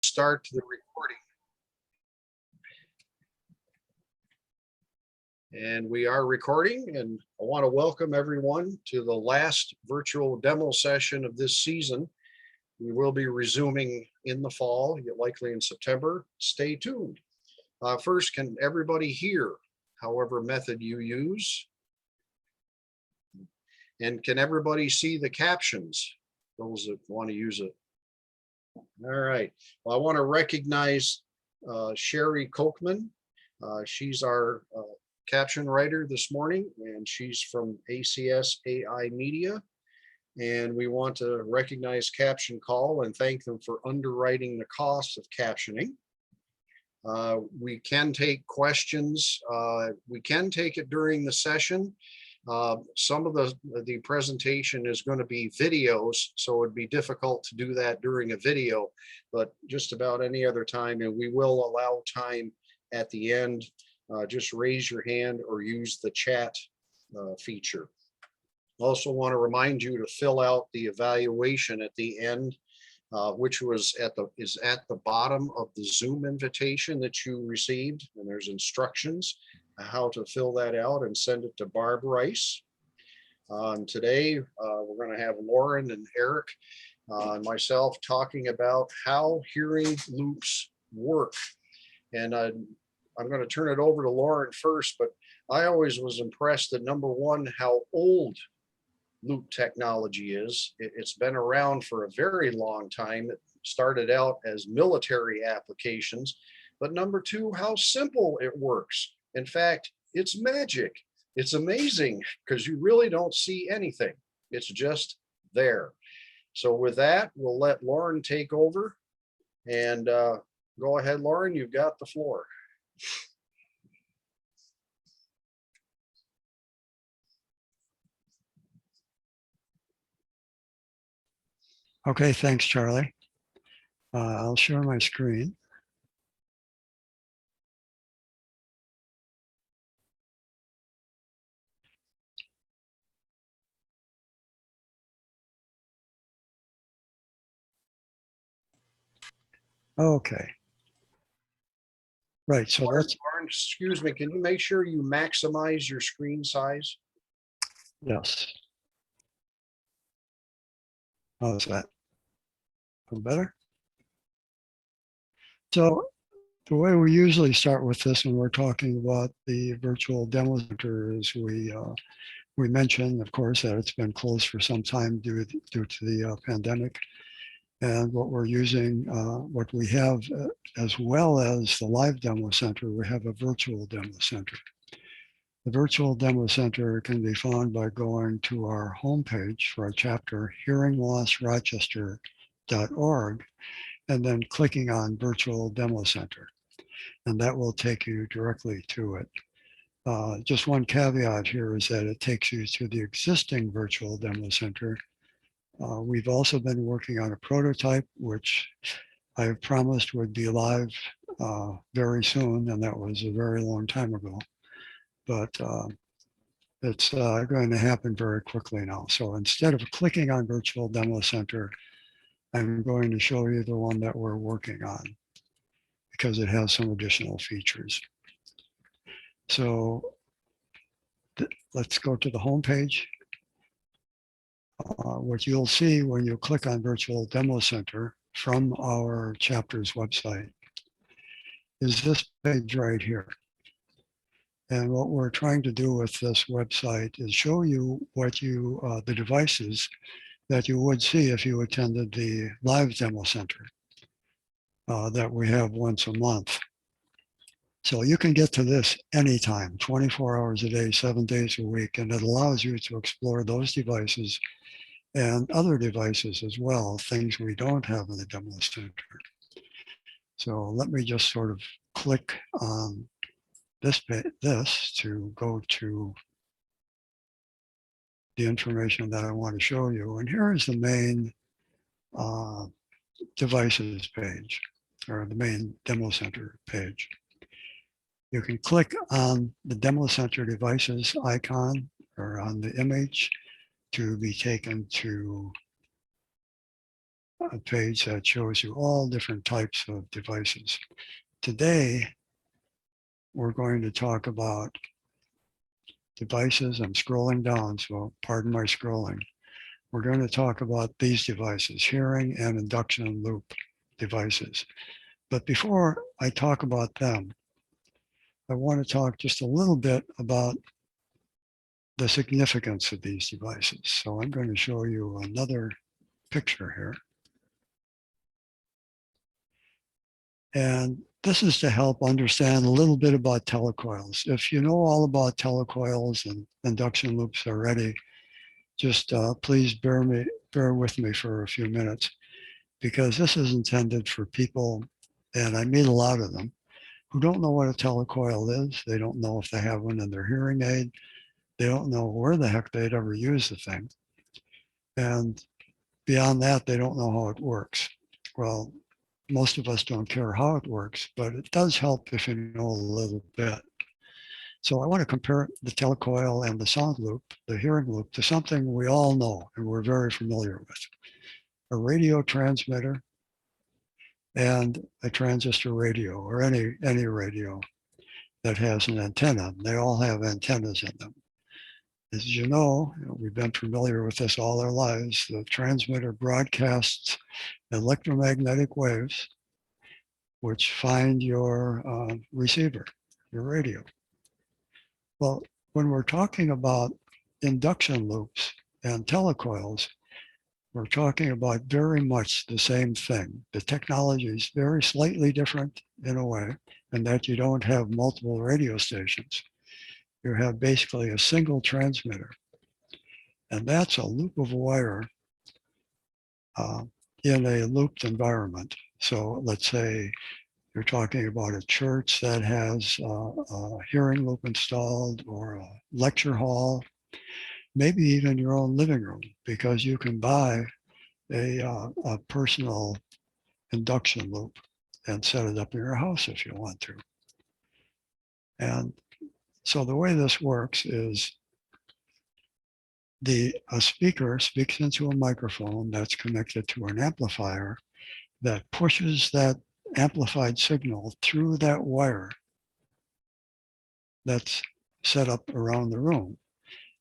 start the recording. And we are recording, and I want to welcome everyone to the last virtual demo session of this season. We will be resuming in the fall, likely in September. Stay tuned. First, can everybody hear, however method you use? And can everybody see the captions, those that want to use it? All right. Well, I want to recognize Sherry Kochman. She's our caption writer this morning, and she's from ACS AI Media. And we want to recognize Caption Call and thank them for underwriting the cost of captioning. We can take questions. We can take it during the session. Some of the presentation is going to be videos, so it'd be difficult to do that during a video, but just about any other time, and we will allow time at the end. Just raise your hand or use the chat feature. Also want to remind you to fill out the evaluation at the end, which is at the bottom of the Zoom invitation that you received, and there's instructions how to fill that out and send it to Barb Rice. Today, we're going to have Lorin and Eric and myself talking about how hearing loops work. And I'm going to turn it over to Lorin first, but I always was impressed at number one, how old loop technology is. It's been around for a very long time. It started out as military applications, but number two, how simple it works. In fact, it's magic. It's amazing because you really don't see anything. It's just there. So with that, we'll let Lorin take over, and go ahead, Lorin, you've got the floor. Okay, thanks, Charlie. I'll share my screen. Okay. Right, so Lorin, that's, excuse me, can you make sure you maximize your screen size? yes. How's that? A little better? So the way we usually start with this when we're talking about the virtual demo center is we mentioned, of course, that it's been closed for some time due to the pandemic. And what we're using, what we have, as well as the live demo center, we have a virtual demo center. The virtual demo center can be found by going to our homepage for our chapter, hearinglossrochester.org, and then clicking on Virtual Demo Center. And that will take you directly to it. Just one caveat here is that it takes you to the existing virtual demo center. We've also been working on a prototype, which I have promised would be live very soon, and that was a very long time ago. But it's going to happen very quickly now. So instead of clicking on Virtual Demo Center, I'm going to show you the one that we're working on because it has some additional features. So let's go to the home page. What you'll see when you click on Virtual Demo Center from our chapter's website is this page right here. And what we're trying to do with this website is show you what you, the devices that you would see if you attended the live demo center that we have once a month. So you can get to this anytime, 24 hours a day, 7 days a week, and it allows you to explore those devices and other devices as well, things we don't have in the demo center. So let me just sort of click on this to go to the information that I want to show you. And here is the main devices page, or the main demo center page. You can click on the demo center devices icon or on the image to be taken to a page that shows you all different types of devices. Today, we're going to talk about devices. I'm scrolling down, so pardon my scrolling. We're going to talk about these devices, hearing and induction loop devices. But before I talk about them, I want to talk just a little bit about the significance of these devices. So I'm going to show you another picture here. And this is to help understand a little bit about telecoils. If you know all about telecoils and induction loops already, just please bear with me for a few minutes, because this is intended for people, and I meet a lot of them, who don't know what a telecoil is. They don't know if they have one in their hearing aid. They don't know where the heck they'd ever use the thing. And beyond that, they don't know how it works. Well, most of us don't care how it works, but it does help if you know a little bit. So I want to compare the telecoil and the sound loop, the hearing loop, to something we all know and we're very familiar with. A radio transmitter and a transistor radio, or any radio that has an antenna. They all have antennas in them. As you know, we've been familiar with this all our lives. The transmitter broadcasts electromagnetic waves which find your receiver, your radio. Well, when we're talking about induction loops and telecoils, we're talking about very much the same thing. The technology is very slightly different in a way, in that you don't have multiple radio stations. You have basically a single transmitter. And that's a loop of wire in a looped environment. So let's say you're talking about a church that has a hearing loop installed, or a lecture hall, maybe even your own living room, because you can buy a personal induction loop and set it up in your house if you want to. And so the way this works is a speaker speaks into a microphone that's connected to an amplifier that pushes that amplified signal through that wire that's set up around the room.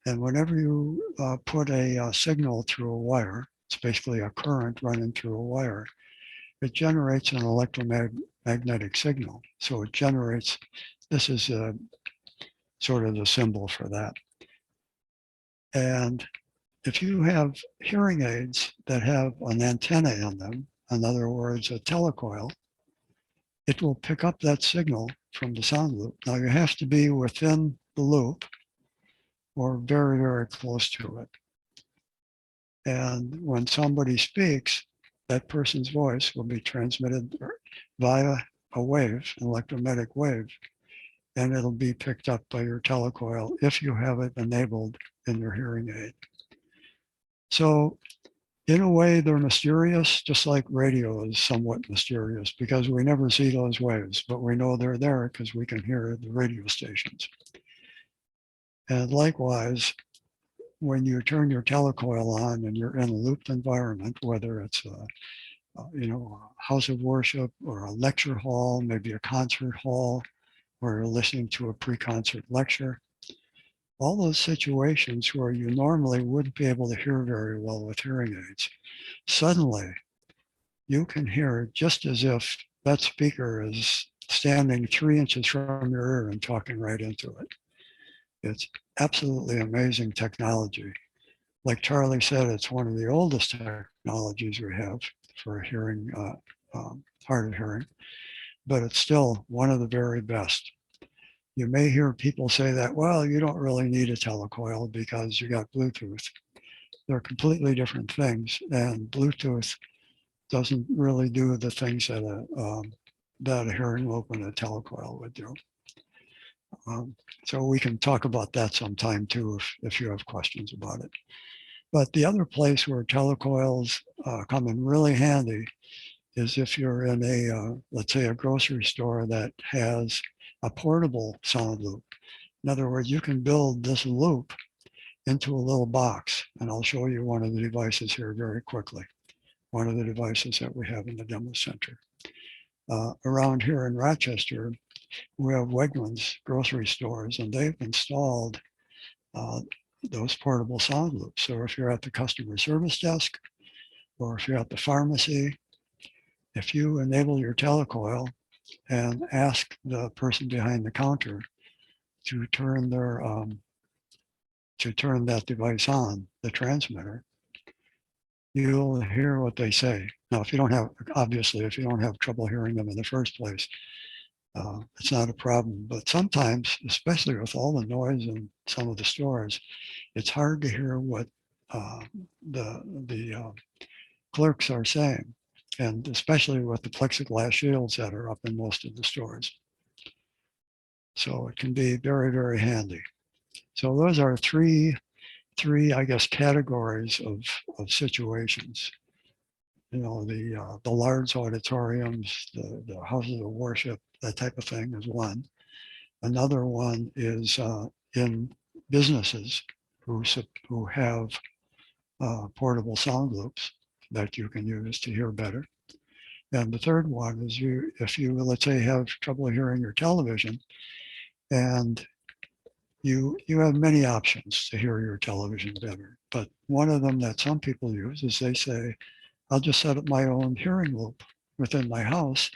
And whenever you put a signal through a wire, it's basically a current running through a wire, it generates an electromagnetic signal. So it generates, this is sort of the symbol for that. And if you have hearing aids that have an antenna in them, in other words, a telecoil, it will pick up that signal from the sound loop. Now you have to be within the loop or very, very close to it. And when somebody speaks, that person's voice will be transmitted via a wave, an electromagnetic wave, and it'll be picked up by your telecoil if you have it enabled in your hearing aid. So in a way, they're mysterious, just like radio is somewhat mysterious, because we never see those waves, but we know they're there because we can hear the radio stations. And likewise, when you turn your telecoil on and you're in a looped environment, whether it's a house of worship or a lecture hall, maybe a concert hall, where you're listening to a pre-concert lecture, all those situations where you normally wouldn't be able to hear very well with hearing aids, suddenly you can hear just as if that speaker is standing 3 inches from your ear and talking right into it. It's absolutely amazing technology. Like Charlie said, it's one of the oldest technologies we have for hearing, hard of hearing, but it's still one of the very best. You may hear people say that, well, you don't really need a telecoil because you got Bluetooth. They're completely different things, and Bluetooth doesn't really do the things that a hearing loop and a telecoil would do. So we can talk about that sometime too, if you have questions about it. But the other place where telecoils come in really handy is if you're in let's say a grocery store that has a portable sound loop. In other words, you can build this loop into a little box, and I'll show you one of the devices here very quickly. one of the devices that we have in the demo center. Around here in Rochester, we have Wegmans grocery stores, and they've installed those portable sound loops. So if you're at the customer service desk, or if you're at the pharmacy, if you enable your telecoil and ask the person behind the counter to turn their to turn that device on, the transmitter, you'll hear what they say. Now, if you don't have, obviously, if you don't have trouble hearing them in the first place, it's not a problem. But sometimes, especially with all the noise in some of the stores, it's hard to hear what the clerks are saying, and especially with the plexiglass shields that are up in most of the stores. So it can be very, very handy. So those are three, I guess, categories of situations. You know, the large auditoriums, the houses of worship, that type of thing is one. Another one is in businesses who have portable sound loops that you can use to hear better. And the third one is if you, let's say, have trouble hearing your television, and you have many options to hear your television better. But one of them that some people use is they say, I'll just set up my own hearing loop within my house,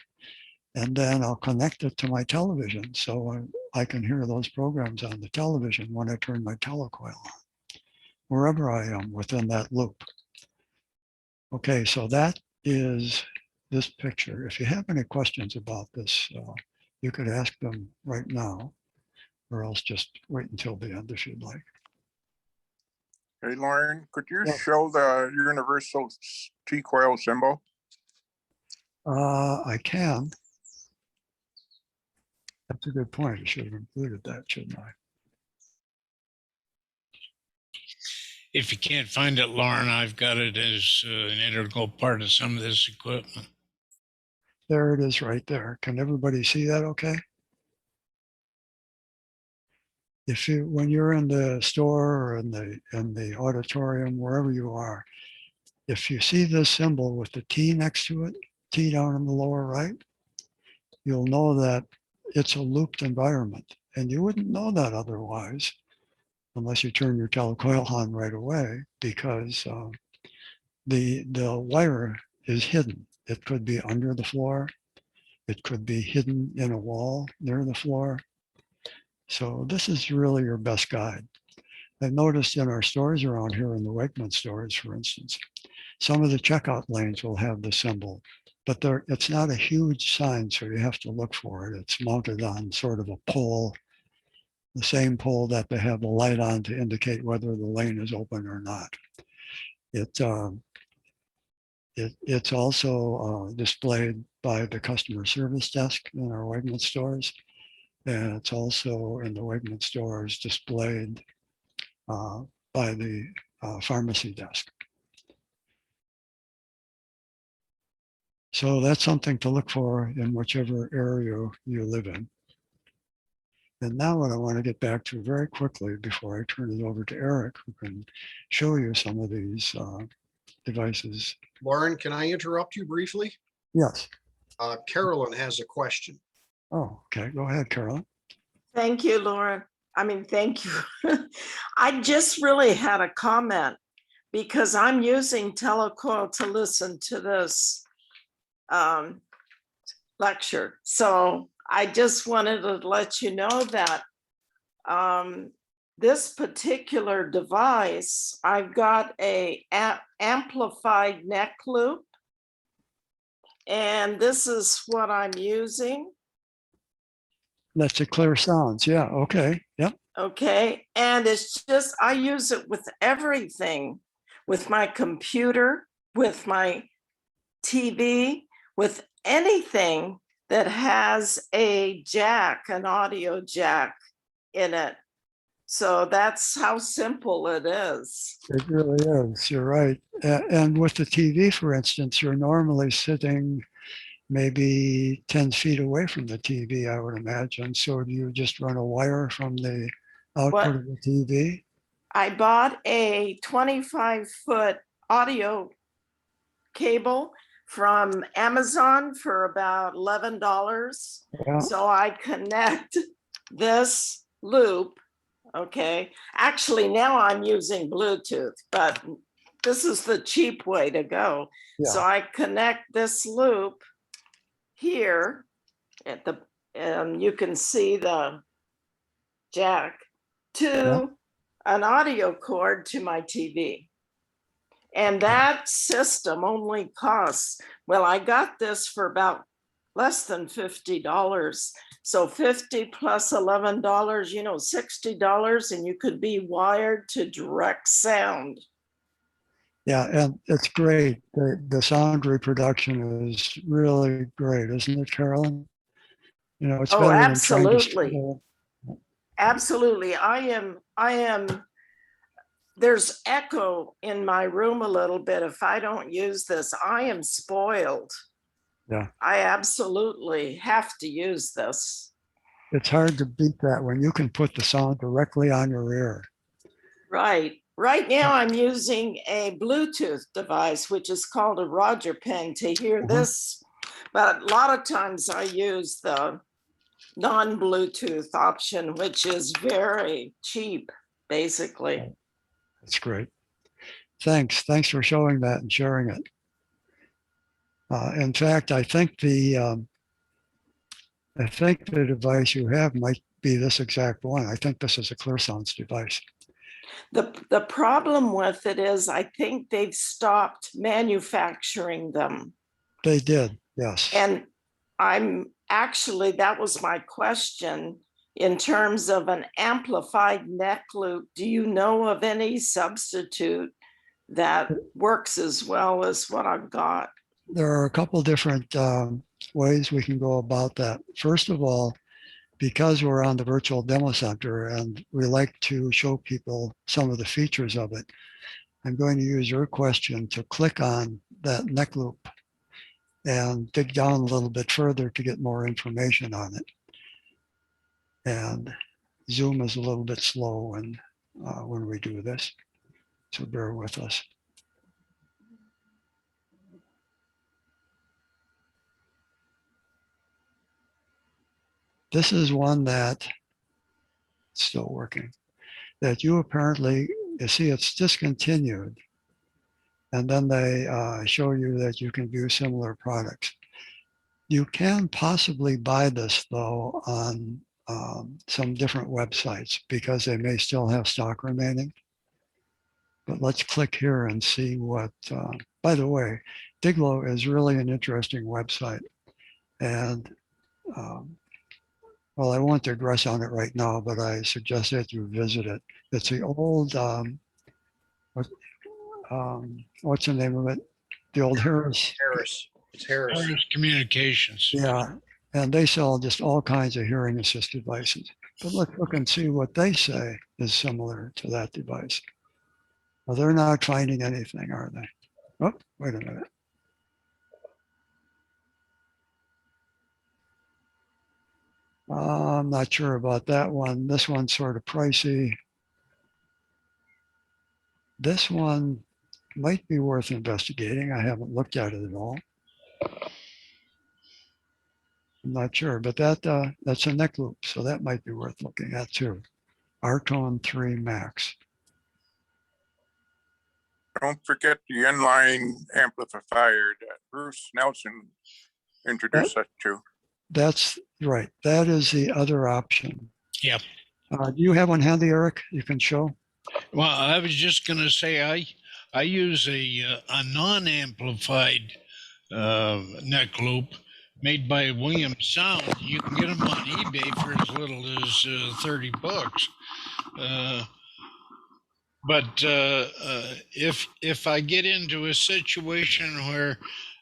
and then I'll connect it to my television so I can hear those programs on the television when I turn my telecoil on, wherever I am within that loop. Okay, so that is this picture. If you have any questions about this, you could ask them right now, or else just wait until the end if you'd like. Hey, Lorin, could you Yeah. show the universal t-coil symbol? I can. That's a good point. I should have included that, shouldn't I? If you can't find it, Lorin, I've got it as an integral part of some of this equipment. There it is right there. Can everybody see that okay? If you, when you're in the store or in the auditorium, wherever you are, if you see this symbol with the T next to it, T down in the lower right, you'll know that it's a looped environment. And you wouldn't know that otherwise, unless you turn your telecoil on right away, because the wire is hidden. It could be under the floor. It could be hidden in a wall near the floor. So this is really your best guide. I've noticed in our stores around here, in the Wakeman stores, for instance, some of the checkout lanes will have the symbol, but it's not a huge sign, so you have to look for it. It's mounted on sort of a pole, the same pole that they have the light on to indicate whether the lane is open or not. It's also displayed by the customer service desk in our Wegmans stores, and it's also in the Wegmans stores displayed by the pharmacy desk. So that's something to look for in whichever area you live in. And now what I want to get back to very quickly before I turn it over to Eric, who can show you some of these devices. Lorin, can I interrupt you briefly? Yes. Carolyn has a question. Oh, okay. Go ahead, Carolyn. Thank you, Laura. I mean, thank you. I just really had a comment because I'm using telecoil to listen to this lecture. So I just wanted to let you know that this particular device, I've got a amplified neck loop, and this is what I'm using. That's a clear sounds. Yeah. Okay. Yep. Okay. And it's just, I use it with everything, with my computer, with my TV, with anything that has a jack, an audio jack in it. So that's how simple it is. It really is. You're right. And with the TV, for instance, you're normally sitting maybe 10 feet away from the TV, I would imagine. So do you just run a wire from the output of the TV? I bought a 25-foot audio cable from Amazon for about $11. Yeah. So I connect this loop. Okay, actually now I'm using Bluetooth, but this is the cheap way to go. So Yeah. I connect this loop here at the, and you can see the jack to an audio cord to my TV. And that system only costs, well, I got this for about less than $50. So 50 plus $11, $60, and you could be wired to direct sound. Yeah, and it's great. The sound reproduction is really great, isn't it, Carolyn? It's Oh, better than trying to absolutely. steal. Absolutely. I am, there's echo in my room a little bit. If I don't use this, I am spoiled. Yeah. I absolutely have to use this. It's hard to beat that when you can put the sound directly on your ear. Right. Right now I'm using a Bluetooth device, which is called a Roger Pen to hear this. But a lot of times I use the non-Bluetooth option, which is very cheap, basically. That's great. Thanks for showing that and sharing it. In fact, I think the device you have might be this exact one. I think this is a ClearSounds device. The problem with it is I think they've stopped manufacturing them. They did, yes. And that was my question in terms of an amplified neck loop. Do you know of any substitute that works as well as what I've got? There are a couple different ways we can go about that. First of all, because we're on the virtual demo center and we like to show people some of the features of it, I'm going to use your question to click on that neck loop and dig down a little bit further to get more information on it. And Zoom is a little bit slow when we do this, so bear with us. This is one that, it's still working, that you apparently, you see it's discontinued. And then they show you that you can view similar products. You can possibly buy this though on some different websites because they may still have stock remaining. But let's click here and see what, by the way, Diglo is really an interesting website. And well, I won't digress on it right now, but I suggest that you visit it. It's the old, what's the name of it? The old Harris. It's Harris. Harris Communications. Yeah, and they sell just all kinds of hearing assist devices. But let's look and see what they say is similar to that device. Well, they're not finding anything, are they? Oh, wait a minute. I'm not sure about that one. This one's sort of pricey. This one might be worth investigating. I haven't looked at it at all. I'm not sure, but that's a neck loop, so that might be worth looking at too. Artone 3 Max. Don't forget the inline amplifier that Bruce Nelson introduced us to. That's right. That is the other option. Yep. Do you have one handy, Eric? You can show? Well, I was just going to say I use a non-amplified neck loop made by Williams Sound. You can get them on eBay for as little as $30. But if I get into a situation where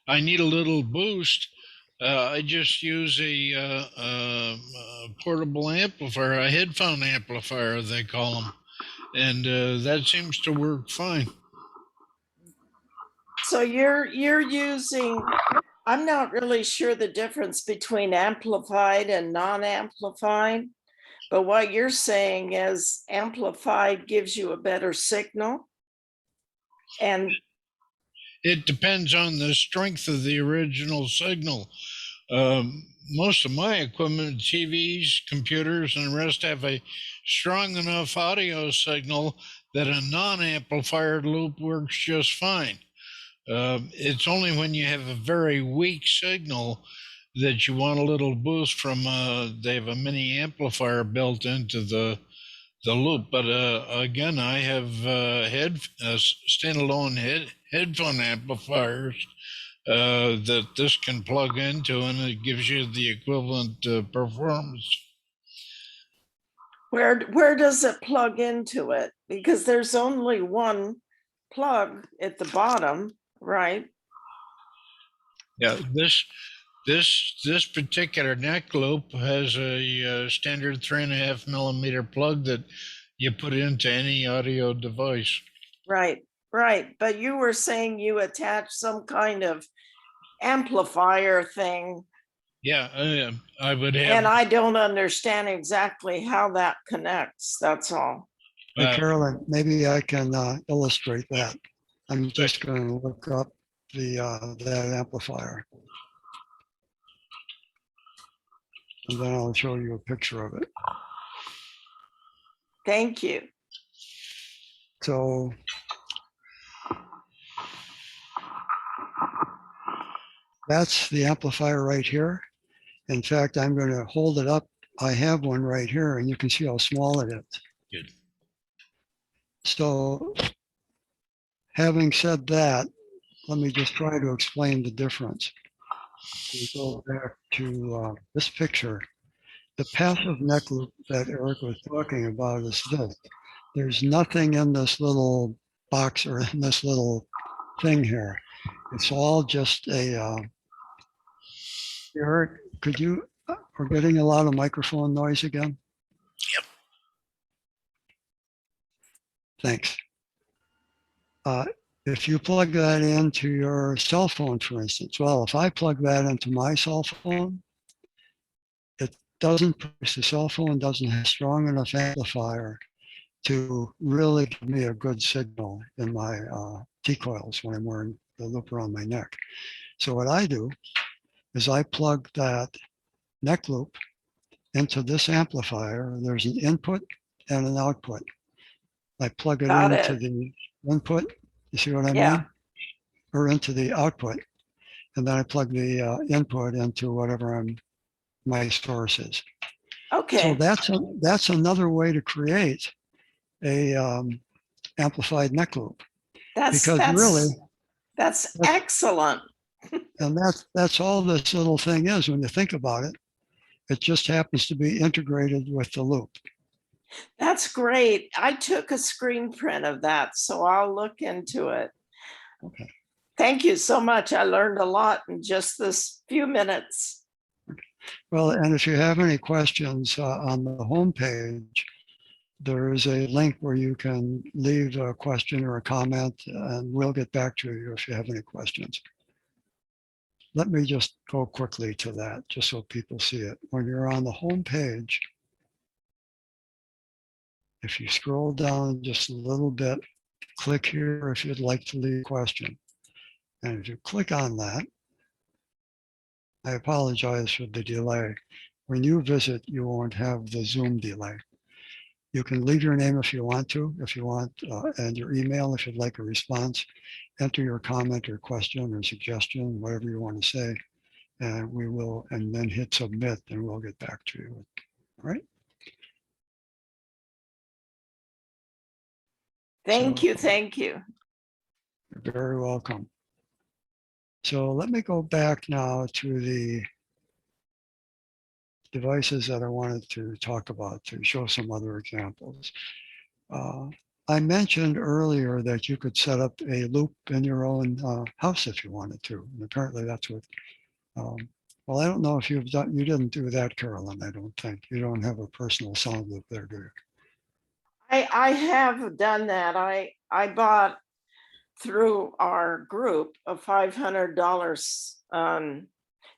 I need a little boost, I just use a portable amplifier, a headphone amplifier, they call them. And that seems to work fine. So you're using, I'm not really sure the difference between amplified and non-amplified, but what you're saying is amplified gives you a better signal. And it depends on the strength of the original signal. Most of my equipment, TVs, computers, and the rest have a strong enough audio signal that a non-amplified loop works just fine. It's only when you have a very weak signal that you want a little boost from, they have a mini amplifier built into the loop. But again, I have standalone headphone amplifiers that this can plug into, and it gives you the equivalent performance. Where does it plug into it? Because there's only one plug at the bottom, right? Yeah, this particular neck loop has a standard 3.5 millimeter plug that you put into any audio device. Right, right. But you were saying you attach some kind of amplifier thing, Yeah, I would have. and I don't understand exactly how that connects. That's all. Hey, Carolyn, maybe I can illustrate that. I'm just going to look up the that amplifier. And then I'll show you a picture of it. Thank you. So that's the amplifier right here. In fact, I'm going to hold it up. I have one right here, and you can see how small it is. Good. So having said that, let me just try to explain the difference. We go back to this picture. The passive neck loop that Eric was talking about is this. There's nothing in this little box or in this little thing here. It's all just a, Eric, could you, we're getting a lot of microphone noise again. Yep. Thanks. If you plug that into your cell phone, for instance, well, if I plug that into my cell phone, it doesn't produce, the cell phone doesn't have strong enough amplifier to really give me a good signal in my t-coils when I'm wearing the loop around my neck. So what I do is I plug that neck loop into this amplifier. There's an input and an output. I plug it Got into it. the input. You see what I Yeah. mean? Or into the output. And then I plug the input into whatever my source is. Okay. So that's another way to create a amplified neck loop. Because really, that's excellent. and that's all this little thing is when you think about it. It just happens to be integrated with the loop. That's great. I took a screen print of that, so I'll look into it. Okay. Thank you so much. I learned a lot in just this few minutes. Well, and if you have any questions on the homepage, there is a link where you can leave a question or a comment, and we'll get back to you if you have any questions. Let me just go quickly to that, just so people see it. When you're on the homepage, if you scroll down just a little bit, click here if you'd like to leave a question. And if you click on that, I apologize for the delay. When you visit, you won't have the Zoom delay. You can leave your name if you want, and your email if you'd like a response. Enter your comment or question or suggestion, whatever you want to say, and we will, and then hit submit, and we'll get back to you. All right? Thank you. Thank you. You're very welcome. So let me go back now to the devices that I wanted to talk about to show some other examples. I mentioned earlier that you could set up a loop in your own house if you wanted to. And apparently that's what, well, I don't know if you didn't do that, Carolyn, I don't think. You don't have a personal sound loop there, do you? I have done that. I bought through our group a $500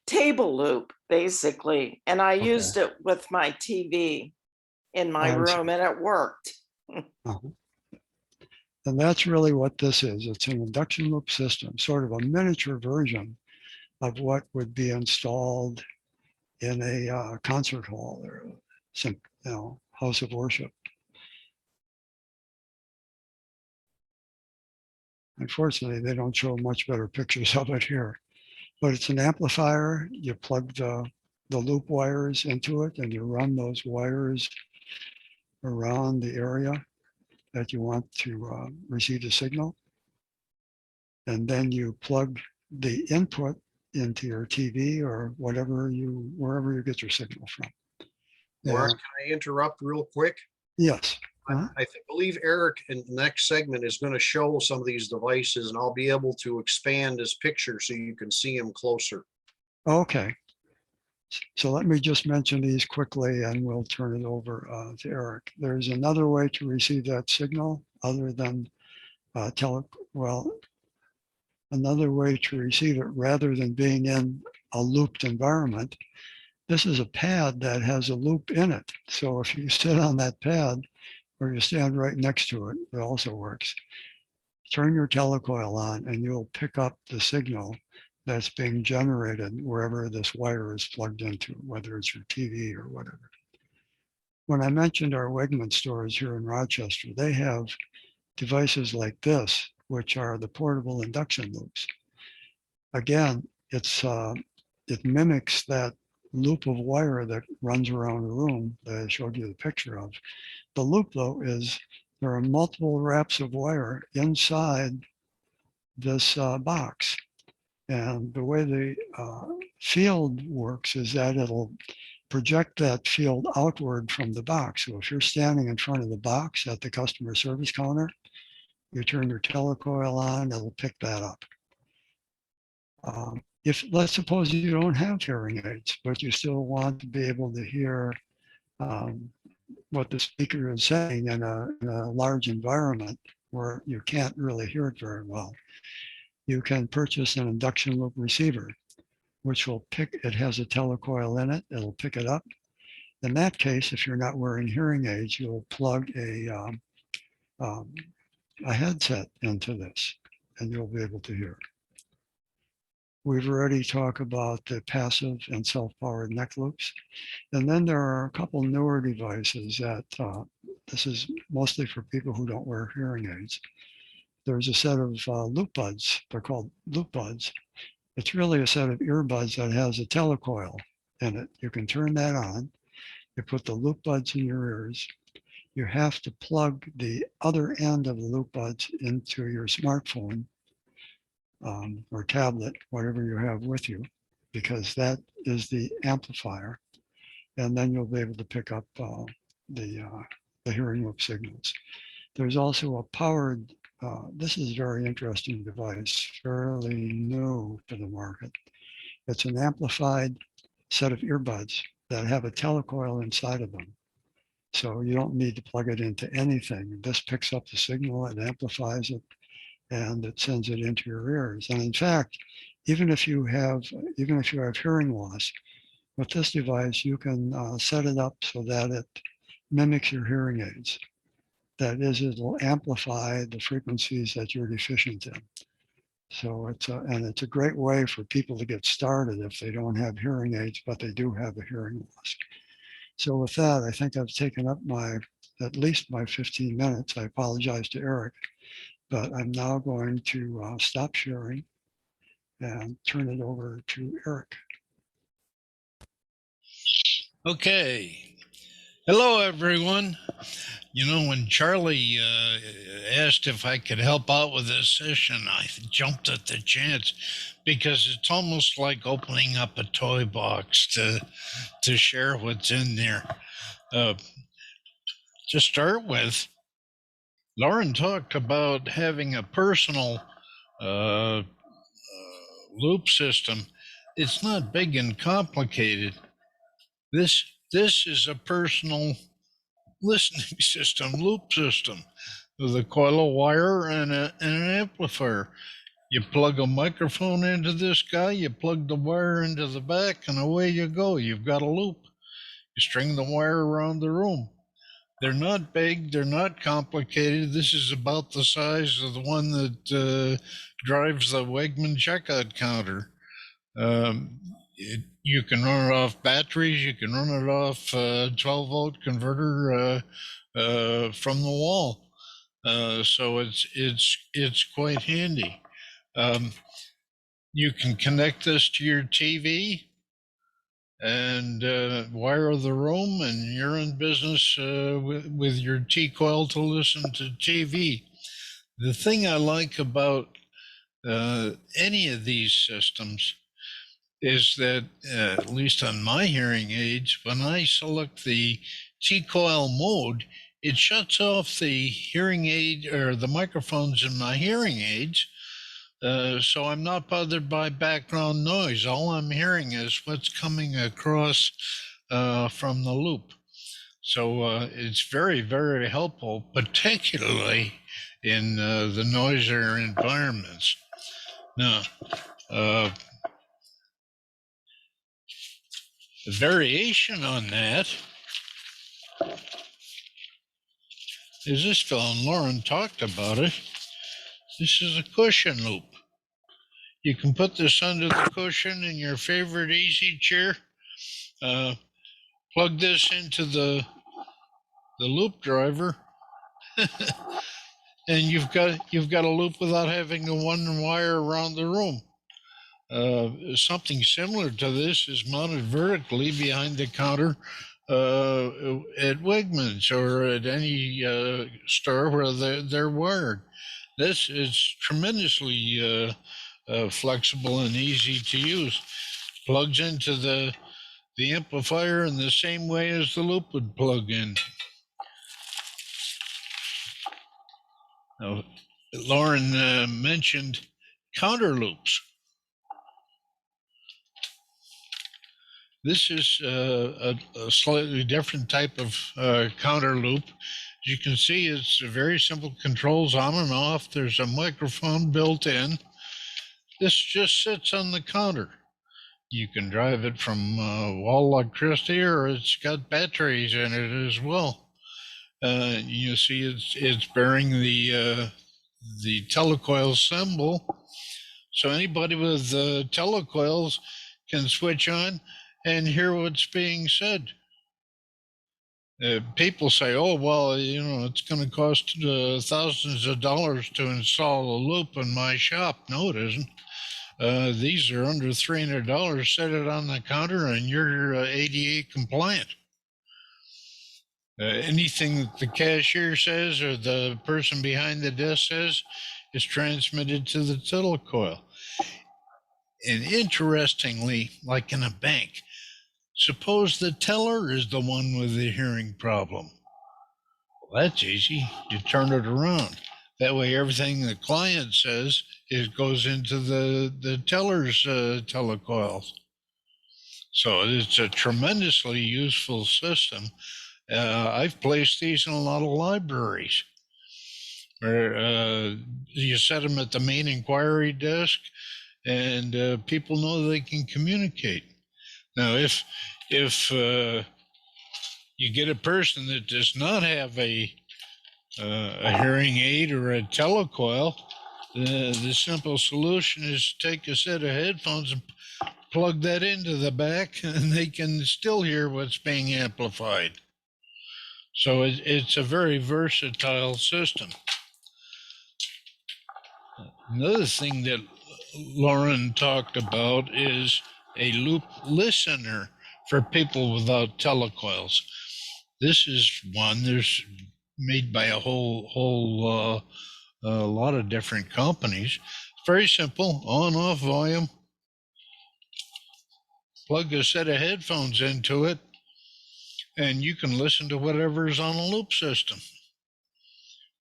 table loop, basically, and I used it with my TV in my room, and it worked. And that's really what this is. It's an induction loop system, sort of a miniature version of what would be installed in a concert hall or some, house of worship. Unfortunately, they don't show much better pictures of it here, but it's an amplifier. You plug the loop wires into it and you run those wires around the area that you want to receive the signal. And then you plug the input into your TV or wherever you get your signal from. Warren, And- can I interrupt real quick? yes. Uh-huh. Believe Eric in the next segment is going to show some of these devices, and I'll be able to expand this picture so you can see them closer. Okay. So let me just mention these quickly and we'll turn it over to Eric. There's another way to receive that signal other than another way to receive it rather than being in a looped environment. This is a pad that has a loop in it. So if you sit on that pad or you stand right next to it, it also works. Turn your telecoil on and you'll pick up the signal that's being generated wherever this wire is plugged into, whether it's your TV or whatever. When I mentioned our Wegman stores here in Rochester, they have devices like this, which are the portable induction loops. Again, it mimics that loop of wire that runs around a room that I showed you the picture of. The loop, though, is there are multiple wraps of wire inside this box. And the way the field works is that it'll project that field outward from the box. So if you're standing in front of the box at the customer service counter, you turn your telecoil on, it'll pick that up. If let's suppose you don't have hearing aids, but you still want to be able to hear what the speaker is saying in a large environment where you can't really hear it very well, you can purchase an induction loop receiver, which will it has a telecoil in it, it'll pick it up. In that case, if you're not wearing hearing aids, you'll plug a headset into this and you'll be able to hear. We've already talked about the passive and self-powered neck loops. And then there are a couple newer devices that this is mostly for people who don't wear hearing aids. There's a set of loop buds. They're called loop buds. It's really a set of earbuds that has a telecoil in it. You can turn that on. You put the loop buds in your ears. You have to plug the other end of the loop buds into your smartphone or tablet, whatever you have with you, because that is the amplifier. And then you'll be able to pick up the hearing loop signals. There's also a powered, this is a very interesting device, fairly new to the market. It's an amplified set of earbuds that have a telecoil inside of them. So you don't need to plug it into anything. This picks up the signal, it amplifies it, and it sends it into your ears. And in fact, even if you have hearing loss, with this device, you can set it up so that it mimics your hearing aids. That is, it'll amplify the frequencies that you're deficient in. So it's a great way for people to get started if they don't have hearing aids, but they do have a hearing loss. So with that, I think I've taken up at least my 15 minutes. I apologize to Eric, but I'm now going to stop sharing and turn it over to Eric. Okay. Hello, everyone. You know, when Charlie asked if I could help out with this session, I jumped at the chance because it's almost like opening up a toy box to share what's in there. To start with, Lorin talked about having a personal loop system. It's not big and complicated. This is a personal listening system, loop system, with a coil of wire and an amplifier. You plug a microphone into this guy, you plug the wire into the back, and away you go. You've got a loop. You string the wire around the room. They're not big, they're not complicated. This is about the size of the one that drives the Wegman checkout counter. You can run it off batteries, you can run it off 12-volt converter from the wall. So it's quite handy. You can connect this to your TV and wire the room, and you're in business with your T-coil to listen to TV. The thing I like about any of these systems is that, at least on my hearing aids, when I select the T-coil mode, it shuts off the hearing aid or the microphones in my hearing aids. So I'm not bothered by background noise. All I'm hearing is what's coming across from the loop. So it's very, very helpful, particularly in the noisier environments. Now, the variation on that is this fellow, and Lorin talked about it. This is a cushion loop. You can put this under the cushion in your favorite easy chair. Plug this into the loop driver, and you've got a loop without having to one wire around the room. Something similar to this is mounted vertically behind the counter at Wegmans or at any store where they're wired. This is tremendously flexible and easy to use. Plugs into the amplifier in the same way as the loop would plug in. Now, Lorin mentioned counter loops. This is a slightly different type of counter loop. As you can see, it's very simple controls on and off. There's a microphone built in. This just sits on the counter. You can drive it from wall electricity, or it's got batteries in it as well. You see it's bearing the telecoil symbol. So anybody with telecoils can switch on and hear what's being said. People say, oh, well, it's going to cost thousands of dollars to install a loop in my shop. No, it isn't. These are under $300. Set it on the counter and you're ADA compliant. Anything that the cashier says or the person behind the desk says is transmitted to the telecoil. And interestingly, like in a bank, suppose the teller is the one with the hearing problem. Well, that's easy. You turn it around. That way, everything the client says goes into the teller's telecoils. So it's a tremendously useful system. I've placed these in a lot of libraries where you set them at the main inquiry desk, and people know they can communicate. Now, if you get a person that does not have a hearing aid or a telecoil, the simple solution is to take a set of headphones and plug that into the back, and they can still hear what's being amplified. So it's a very versatile system. Another thing that Lorin talked about is a loop listener for people without telecoils. This is one there's made by a whole lot of different companies. Very simple, on-off volume. Plug a set of headphones into it, and you can listen to whatever's on a loop system.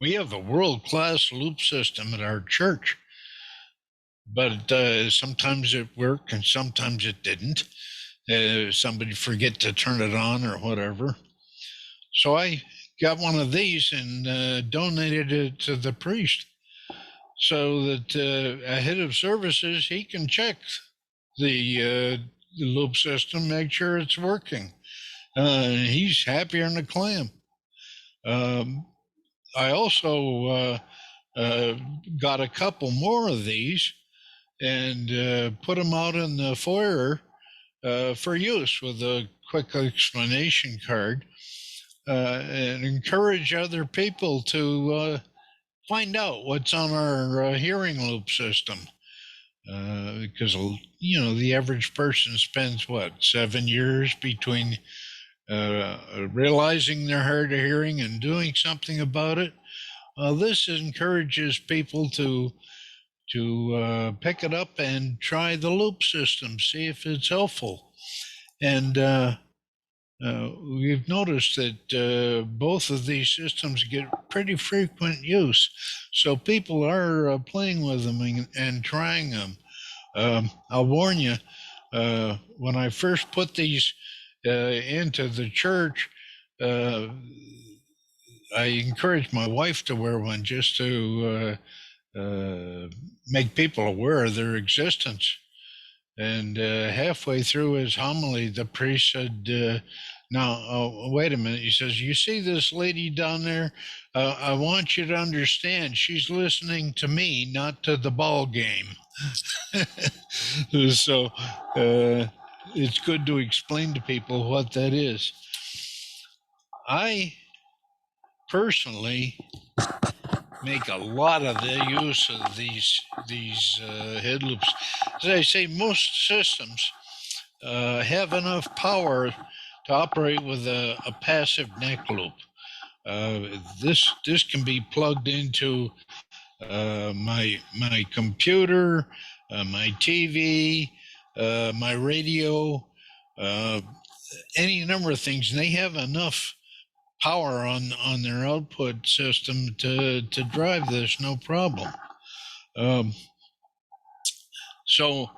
We have a world-class loop system at our church, but sometimes it worked and sometimes it didn't. Somebody forget to turn it on or whatever. So I got one of these and donated it to the priest so that ahead of services, he can check the loop system, make sure it's working. He's happier than a clam. I also got a couple more of these and put them out in the foyer for use with a quick explanation card, and encourage other people to find out what's on our hearing loop system. Because, you know, the average person spends what, 7 years between realizing they're hard of hearing and doing something about it. This encourages people to pick it up and try the loop system, see if it's helpful. And we've noticed that both of these systems get pretty frequent use. So people are playing with them and trying them. I'll warn you, when I first put these into the church, I encouraged my wife to wear one just to make people aware of their existence. And halfway through his homily, the priest said, now, wait a minute. He says, you see this lady down there? I want you to understand she's listening to me, not to the ball game. So it's good to explain to people what that is. I personally make a lot of the use of these head loops. As I say, most systems have enough power to operate with a passive neck loop. This can be plugged into my computer, my TV, my radio, any number of things, and they have enough power on their output system to drive this, no problem. So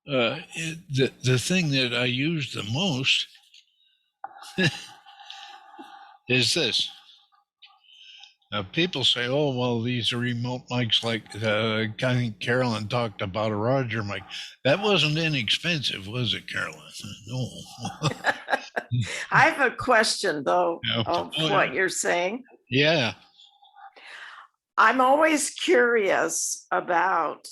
the thing that I use the most is this. Now, people say, oh, well, these are remote mics like I think Carolyn talked about a Roger mic. That wasn't inexpensive, was it, Carolyn? No. I have a question, though, Yeah. of what you're saying. Yeah. I'm always curious about,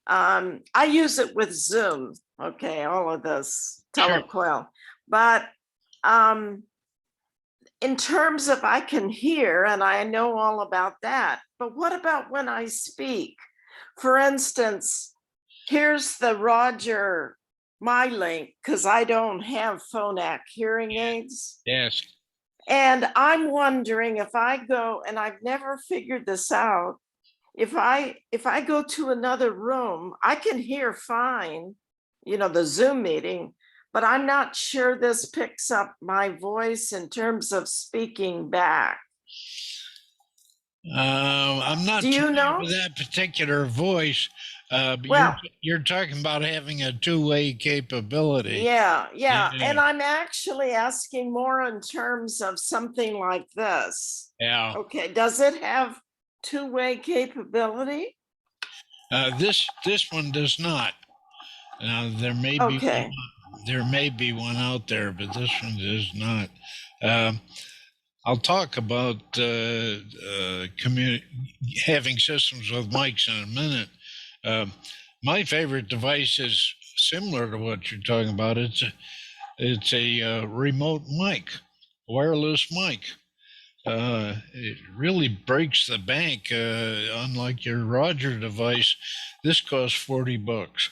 I use it with Zoom, okay, all of this Sure. telecoil. But in terms of I can hear, and I know all about that, but what about when I speak? For instance, here's the Roger MyLink, because I don't have Phonak hearing aids. Yes. And I'm wondering if I go, and I've never figured this out, if I go to another room, I can hear fine, you know, the Zoom meeting, but I'm not sure this picks up my voice in terms of speaking back. I'm not Do you know? with that particular voice. But Well, you're talking about having a two-way capability. yeah. Yeah. And I'm actually asking more in terms of something like this. Yeah. Okay, does it have two-way capability? This one does not. There may be Okay. there may be one out there, but this one does not. I'll talk about having systems with mics in a minute. My favorite device is similar to what you're talking about. It's a remote mic, wireless mic. It really breaks the bank. Unlike your Roger device, this costs $40.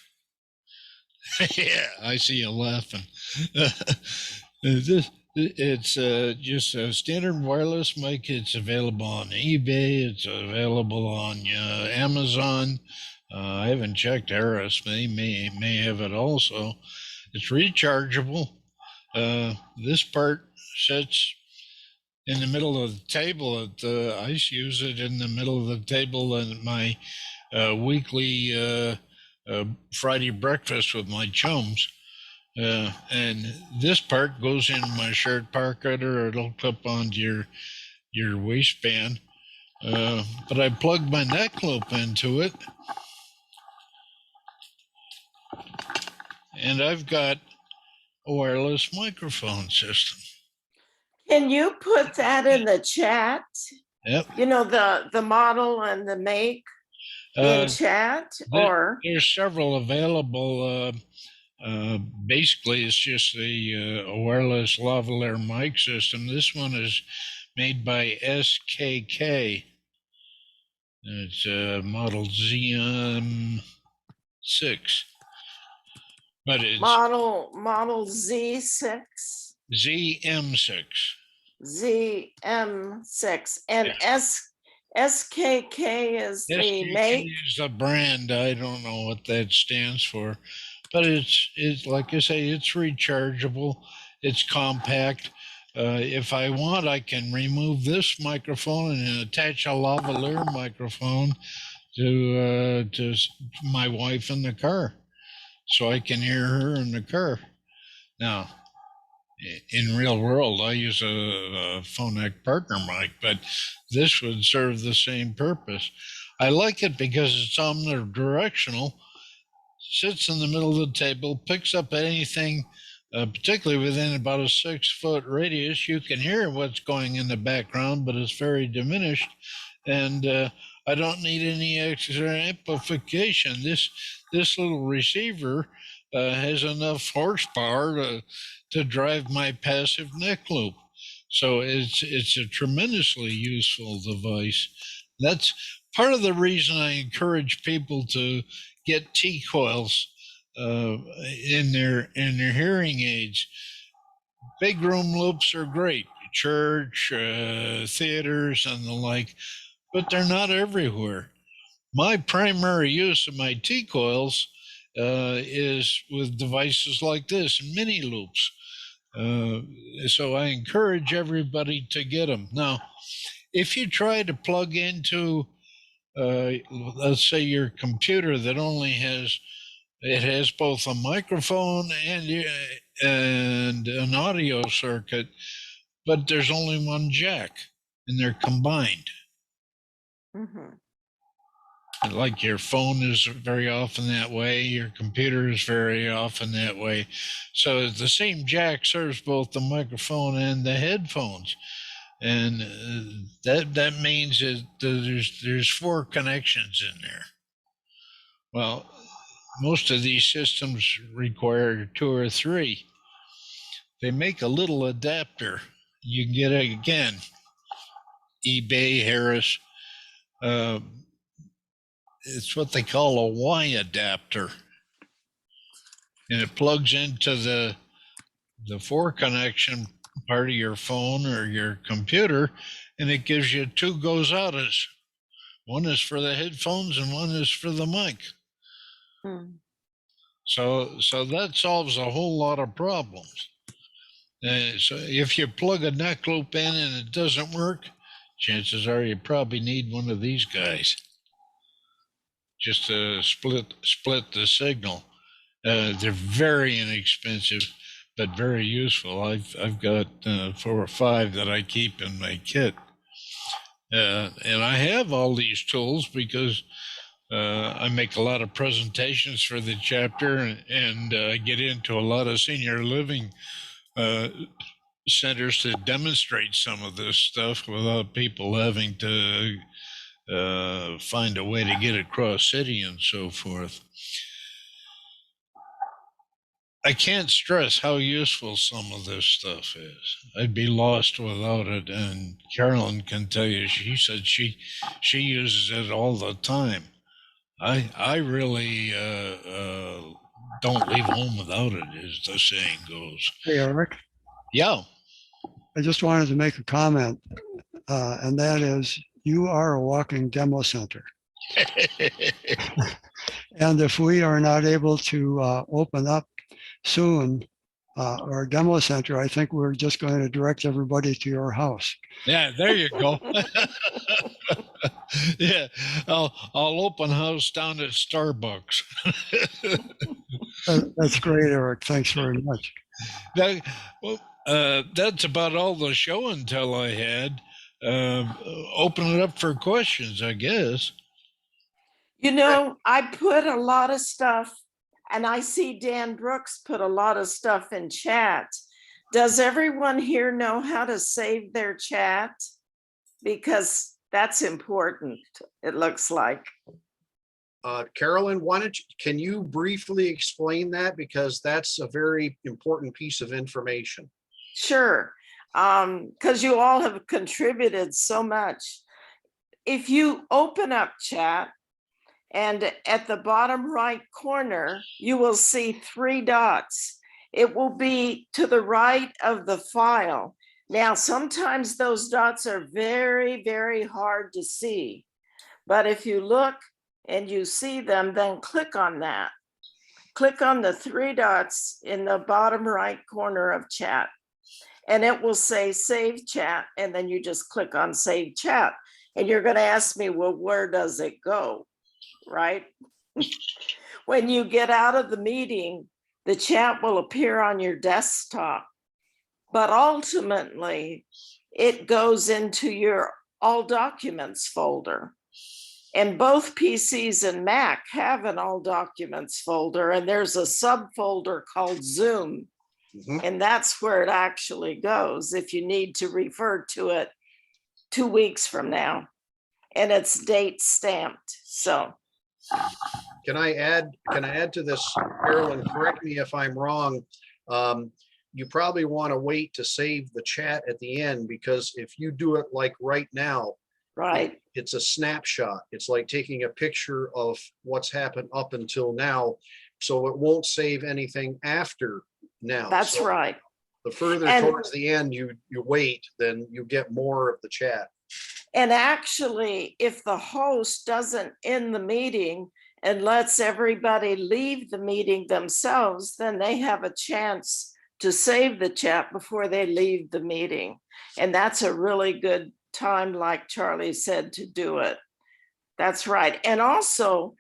Yeah, I see you laughing. It's just a standard wireless mic. It's available on eBay. It's available on Amazon. I haven't checked Harris. They may have it also. It's rechargeable. This part sits in the middle of the table. I use it in the middle of the table in my weekly Friday breakfast with my chums. And this part goes in my shirt pocket, or it'll clip onto your waistband. But I plugged my neck loop into it, and I've got a wireless microphone system. Can you put that in the chat? Yep. You know, the model and the make Uh, in chat, there- or there's several available. Basically, it's just a wireless lavalier mic system. This one is made by SKK. It's model ZM6, but it's model Z6, ZM6. ZM6, and SKK is the SKK make. is the brand. I don't know what that stands for, but it's like I say, it's rechargeable. It's compact. If I want, I can remove this microphone and attach a lavalier microphone to my wife in the car, so I can hear her in the car. Now, in real world, I use a Phonak partner mic, but this would serve the same purpose. I like it because it's omnidirectional, sits in the middle of the table, picks up anything, particularly within about a 6-foot radius. You can hear what's going in the background, but it's very diminished. And I don't need any extra amplification. This little receiver has enough horsepower to drive my passive neck loop. So it's a tremendously useful device. That's part of the reason I encourage people to get t-coils in their hearing aids. Big room loops are great, church, theaters, and the like, but they're not everywhere. My primary use of my t-coils is with devices like this, mini loops. So I encourage everybody to get them. Now, if you try to plug into, let's say, your computer that only has both a microphone and an audio circuit, but there's only one jack, and they're combined. Mhm. Like your phone is very often that way, your computer is very often that way. So the same jack serves both the microphone and the headphones, and that means that there's 4 connections in there. Well, most of these systems require 2 or 3. They make a little adapter. You can get it again, eBay, Harris. It's what they call a Y adapter, and it plugs into the 4 connection part of your phone or your computer, and it gives you 2 goes out's. One is for the headphones and one is for the mic. Mm. So that solves a whole lot of problems. So if you plug a neck loop in and it doesn't work, chances are you probably need one of these guys just to split the signal. They're very inexpensive, but very useful. I've got 4 or 5 that I keep in my kit, and I have all these tools because I make a lot of presentations for the chapter, and get into a lot of senior living centers to demonstrate some of this stuff without people having to find a way to get across city and so forth. I can't stress how useful some of this stuff is. I'd be lost without it, and Carolyn can tell you. She said she uses it all the time. I really don't leave home without it, as the saying goes. Hey, Eric, Yeah. I just wanted to make a comment, and that is you are a walking demo center. And if we are not able to open up soon our demo center, I think we're just going to direct everybody to your house. Yeah, there you go. Yeah, I'll open house down at Starbucks. That's great, Eric. Thanks very much. That's about all the show and tell I had. Open it up for questions, I guess. You know, I put a lot of stuff, and I see Dan Brooks put a lot of stuff in chat Does everyone here know how to save their chat? Because that's important, it looks like. Carolyn, can you briefly explain that? Because that's a very important piece of information. Sure, because you all have contributed so much. If you open up chat and at the bottom right corner, you will see 3 dots. It will be to the right of the file. Now, sometimes those dots are very, very hard to see. But if you look and you see them, then click on that. Click on the 3 dots in the bottom right corner of chat. And it will say save chat. And then you just click on save chat. And you're going to ask me, well, where does it go? Right? When you get out of the meeting, the chat will appear on your desktop. But ultimately, it goes into your all documents folder. And both PCs and Mac have an all documents folder, and there's a subfolder called Zoom. And that's where it actually goes if you need to refer to it 2 weeks from now. And it's date stamped. So Can I add to this, Carolyn? Correct me if I'm wrong. You probably want to wait to save the chat at the end, because if you do it like right now, right, it's a snapshot. It's like taking a picture of what's happened up until now. So it won't save anything after now. That's So right. the further towards the end you wait, then you get more of the chat. And actually, if the host doesn't end the meeting and lets everybody leave the meeting themselves, then they have a chance to save the chat before they leave the meeting. And that's a really good time, like Charlie said, to do it. That's right. And also,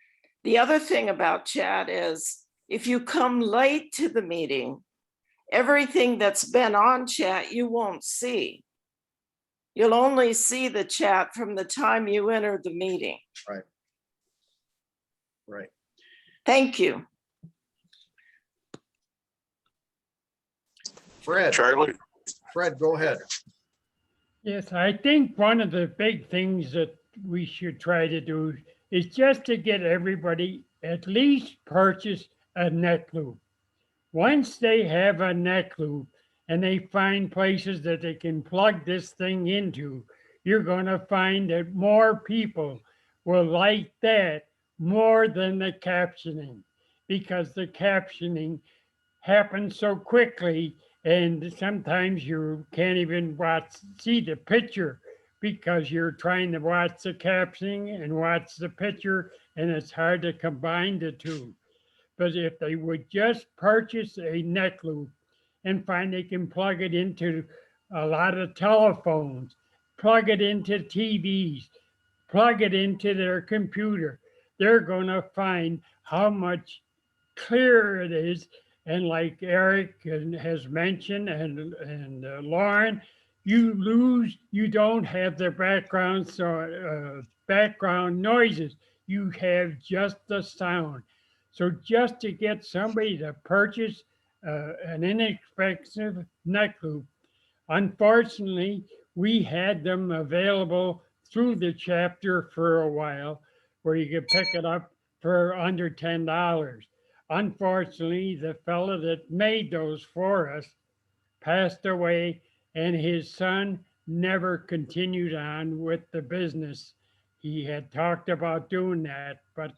the other thing about chat is if you come late to the meeting, everything that's been on chat you won't see. You'll only see the chat from the time you enter the meeting. Right. Right. Thank you. Fred, go ahead. Yes, I think one of the big things that we should try to do is just to get everybody at least purchase a neck loop. Once they have a neck loop and they find places that they can plug this thing into, you're going to find that more people will like that more than the captioning, because the captioning happens so quickly and sometimes you can't even see the picture because you're trying to watch the captioning and watch the picture, and it's hard to combine the two. But if they would just purchase a neck loop and find they can plug it into a lot of telephones, plug it into TVs, plug it into their computer, they're going to find how much clearer it is. And like Eric has mentioned, and Lorin, you don't have the background noises. You have just the sound. So just to get somebody to purchase an inexpensive neck loop, unfortunately, we had them available through the chapter for a while, where you could pick it up for under $10. Unfortunately, the fellow that made those for us passed away, and his son never continued on with the business. He had talked about doing that, but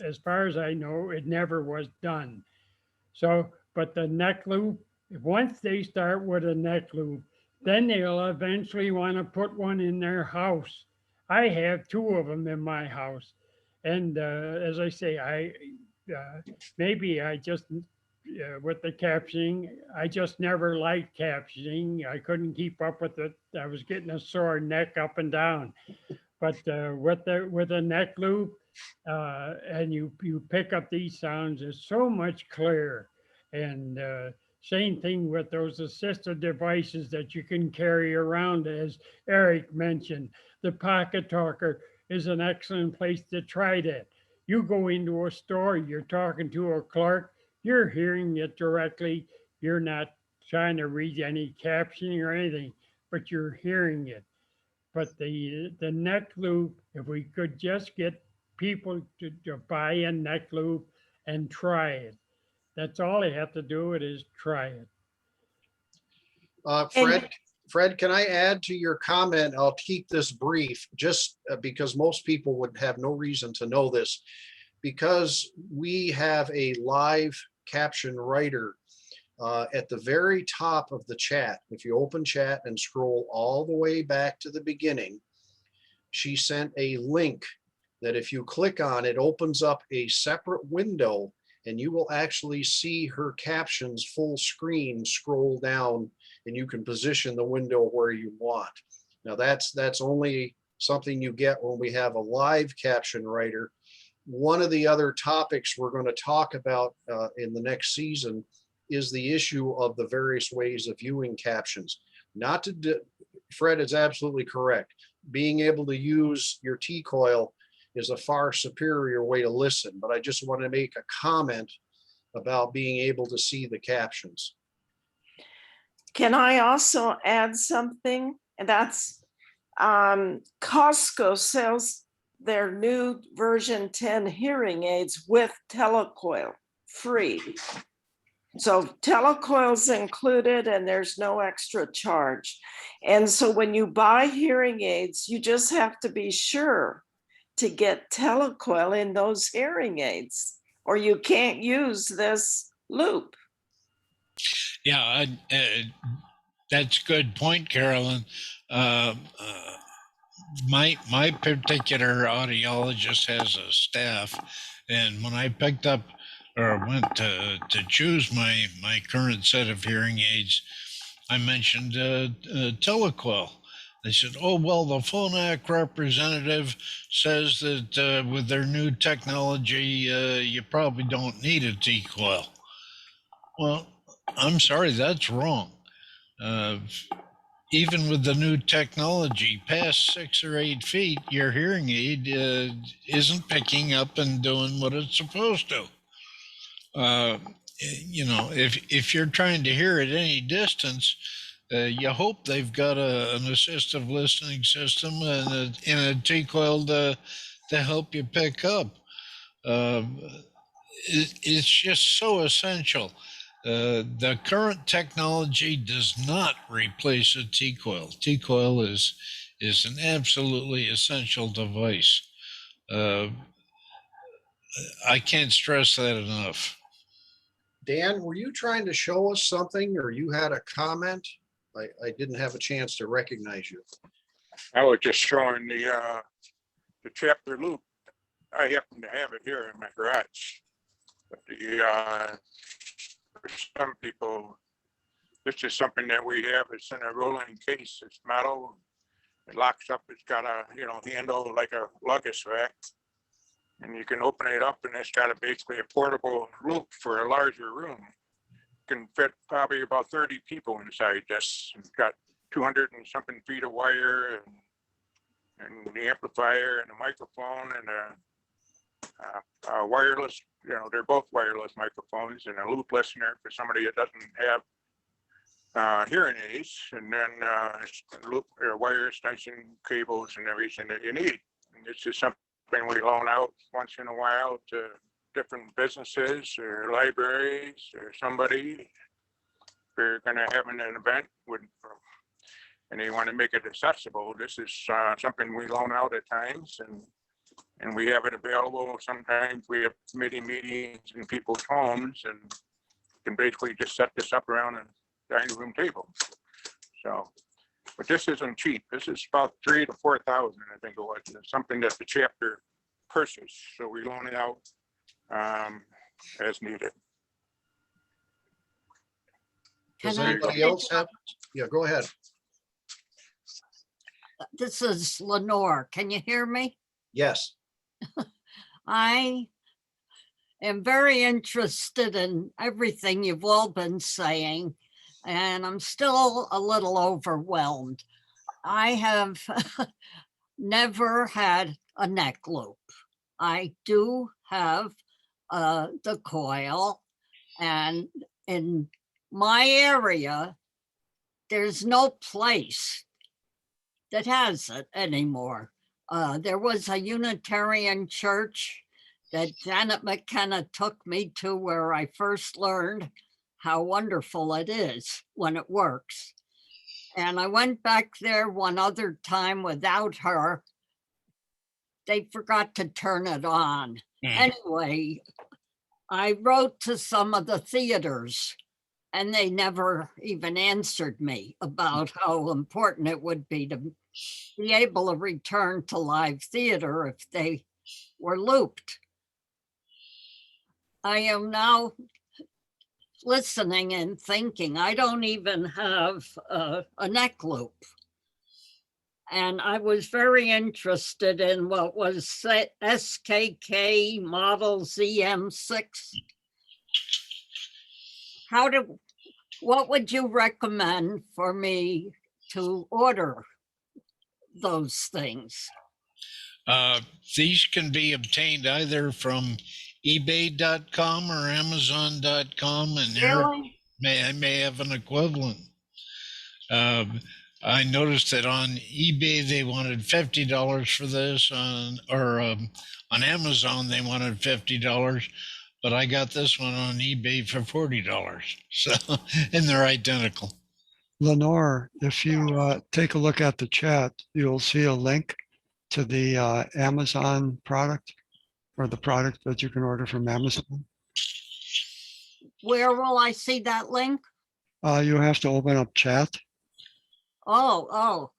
as far as I know, it never was done. So, but the neck loop, once they start with a neck loop, then they'll eventually want to put one in their house. I have 2 of them in my house. And as I say, maybe I just, with the captioning, I just never liked captioning. I couldn't keep up with it. I was getting a sore neck up and down. But with a neck loop, and you pick up these sounds, it's so much clearer. And same thing with those assistive devices that you can carry around, as Eric mentioned. The Pocket Talker is an excellent place to try that. You go into a store, you're talking to a clerk, you're hearing it directly. You're not trying to read any captioning or anything, but you're hearing it. But the neck loop, if we could just get people to buy a neck loop and try it. That's all they have to do it is try it. Fred, can I add to your comment? I'll keep this brief, just because most people would have no reason to know this. Because we have a live caption writer at the very top of the chat. If you open chat and scroll all the way back to the beginning, she sent a link that if you click on, it opens up a separate window and you will actually see her captions full screen scroll down, and you can position the window where you want. Now that's only something you get when we have a live caption writer. One of the other topics we're going to talk about in the next season is the issue of the various ways of viewing captions. Fred is absolutely correct. Being able to use your T-coil is a far superior way to listen, but I just want to make a comment about being able to see the captions. Can I also add something? And that's Costco sells their new version 10 hearing aids with telecoil free. So telecoil's included and there's no extra charge. And so when you buy hearing aids, you just have to be sure to get telecoil in those hearing aids, or you can't use this loop. Yeah, that's a good point, Carolyn. My particular audiologist has a staff, and when I picked up or went to choose my current set of hearing aids, I mentioned telecoil. They said, "Oh well, the Phonak representative says that with their new technology, you probably don't need a T-coil." Well, I'm sorry, that's wrong. Even with the new technology, past 6 or 8 feet, your hearing aid isn't picking up and doing what it's supposed to. You know, if you're trying to hear at any distance, you hope they've got an assistive listening system and a T-coil to help you pick up. It's just so essential. The current technology does not replace a T-coil. T-coil is an absolutely essential device. I can't stress that enough. Dan, were you trying to show us something, or you had a comment? I didn't have a chance to recognize you. I was just showing the chapter loop. I happen to have it here in my garage. But for some people, this is something that we have. It's in a rolling case. It's metal. It locks up. It's got a handle like a luggage rack, and you can open it up, and it's got basically a portable loop for a larger room. It can fit probably about 30 people inside this. It's got 200 and something feet of wire, and the amplifier and the microphone and a wireless. They're both wireless microphones, and a loop listener for somebody that doesn't have hearing aids, and then loop wire extension cables and everything that you need. And it's just something we loan out once in a while to different businesses or libraries or somebody. If they're going to have an event and they want to make it accessible, this is something we loan out at times, and we have it available. Sometimes we have committee meetings in people's homes, and can basically just set this up around a dining room table. So, but this isn't cheap. This is about $3,000 to $4,000, I think it was. It's something that the chapter purchased, so we loan it out as needed. Does Can I anybody else have? Yeah, go ahead. This is Lenore. Can you hear me? Yes. I am very interested in everything you've all been saying, and I'm still a little overwhelmed. I have never had a neck loop. I do have the coil, and in my area, there's no place that has it anymore. There was a Unitarian church that Janet McKenna took me to, where I first learned how wonderful it is when it works. And I went back there one other time without her. They forgot to turn it on. Anyway, I wrote to some of the theaters and they never even answered me about how important it would be to be able to return to live theater if they were looped. I am now listening and thinking, I don't even have a neck loop. And I was very interested in what was SKK model ZM6. What would you recommend for me to order those things? These can be obtained either from ebay.com or amazon.com, and Really? I may have an equivalent. I noticed that on eBay they wanted $50 for this, on Amazon they wanted $50, but I got this one on eBay for $40. So, and they're identical. Lenore, if you take a look at the chat, you'll see a link to the Amazon product, or the product that you can order from Amazon. Where will I see that link? You have to open up chat Oh,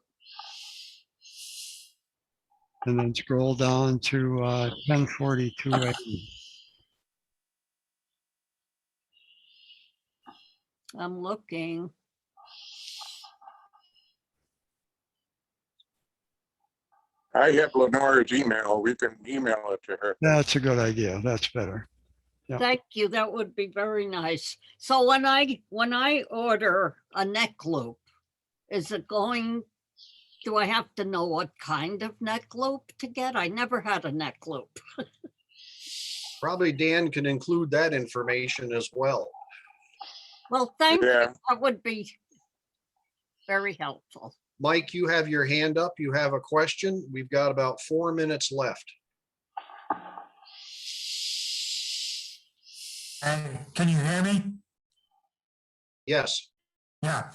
and then scroll down to 1042A. I'm looking. I have Lenore's email. We can email it to her. That's a good idea. That's better. Yeah. Thank you. That would be very nice. So when I order a neck loop, do I have to know what kind of neck loop to get? I never had a neck loop. Probably Dan can include that information as well. Well, thank you. Yeah. That would be very helpful. Mike, you have your hand up. You have a question. We've got about 4 minutes left. Can you hear me? Yes. Yeah.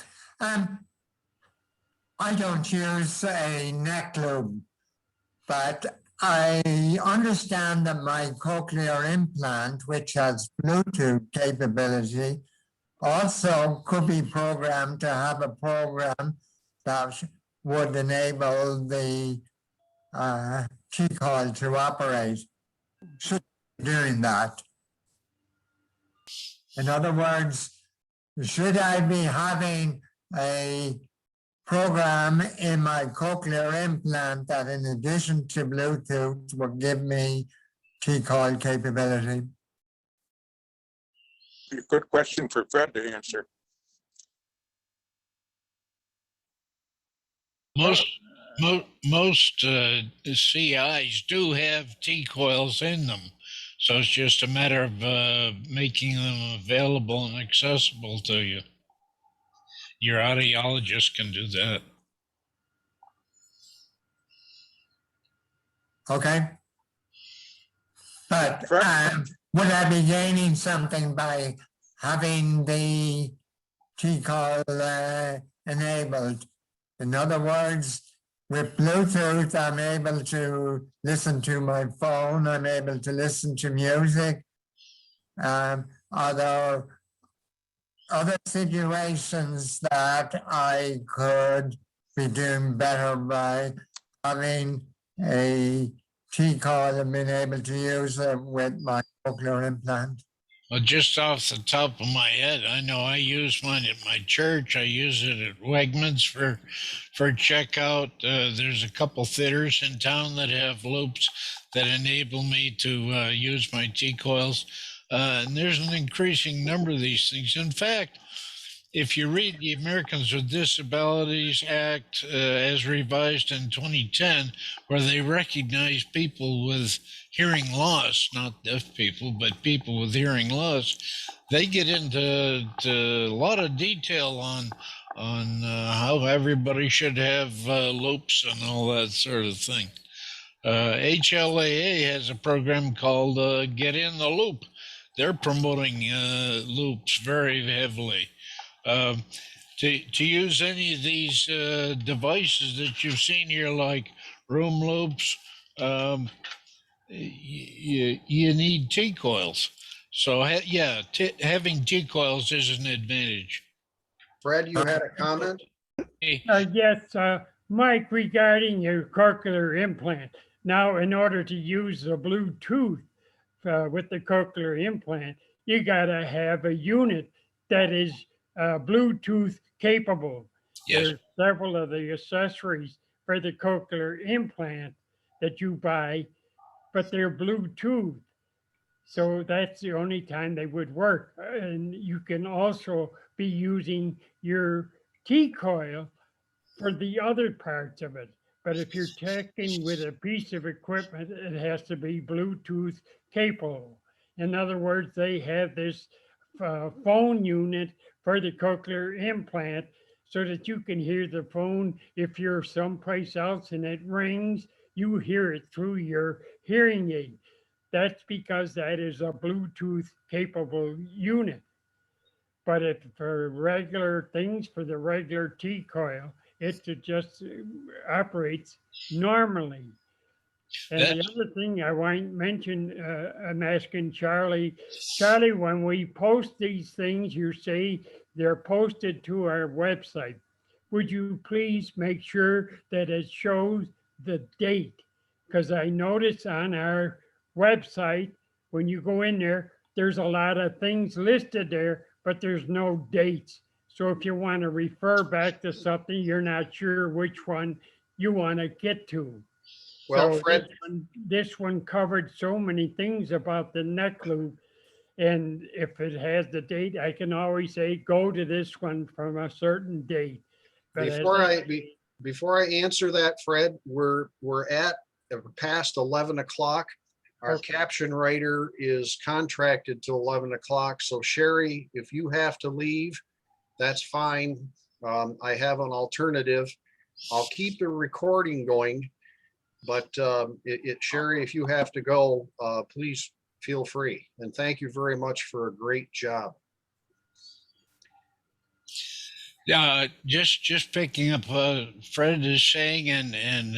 I don't use a neck loop, but I understand that my cochlear implant, which has Bluetooth capability, also could be programmed to have a program that would enable the t-coil to operate. Should be doing that. In other words, should I be having a program in my cochlear implant that, in addition to Bluetooth, will give me t-coil capability? Good question for Fred to answer. Most CIs do have T-coils in them. So it's just a matter of making them available and accessible to you. Your audiologist can do that. Okay. But would I be gaining something by having the t-coil enabled? In other words, with Bluetooth, I'm able to listen to my phone. I'm able to listen to music. Are there other situations that I could be doing better by having a t-coil and being able to use it with my cochlear implant? Well, just off the top of my head, I know I use one at my church. I use it at Wegmans for checkout. There's a couple theaters in town that have loops that enable me to use my T-coils. And there's an increasing number of these things. In fact, if you read the Americans with Disabilities Act as revised in 2010, where they recognize people with hearing loss, not deaf people, but people with hearing loss, they get into a lot of detail on how everybody should have loops and all that sort of thing. HLAA has a program called Get in the Loop. They're promoting loops very heavily. To use any of these devices that you've seen here, like room loops, you need T-coils. So yeah, having T-coils is an advantage. Fred, you had a comment? Yes, Mike, regarding your cochlear implant. Now, in order to use the Bluetooth with the cochlear implant, you gotta have a unit that is Bluetooth capable. Yes. There's several of the accessories for the cochlear implant that you buy, but they're Bluetooth. So that's the only time they would work. And you can also be using your T-coil for the other parts of it. But if you're checking with a piece of equipment, it has to be Bluetooth capable. In other words, they have this phone unit for the cochlear implant so that you can hear the phone if you're someplace else and it rings, you hear it through your hearing aid. That's because that is a Bluetooth capable unit. But if for regular things, for the regular T-coil, it just operates normally. And the other thing I want to mention, I'm asking Charlie, when we post these things, you say they're posted to our website. Would you please make sure that it shows the date? Because I notice on our website, when you go in there, there's a lot of things listed there, but there's no dates. So if you want to refer back to something, you're not sure which one you want to get to. Well, So Fred, this one covered so many things about the neck loop. And if it has the date, I can always say, go to this one from a certain date. But before I answer that, Fred, we're at past 11 o'clock. Our Okay. caption writer is contracted till 11 o'clock. So Sherry, if you have to leave, that's fine. I have an alternative. I'll keep the recording going, but Sherry, if you have to go, please feel free. And thank you very much for a great job. Yeah, just picking up Fred is saying, and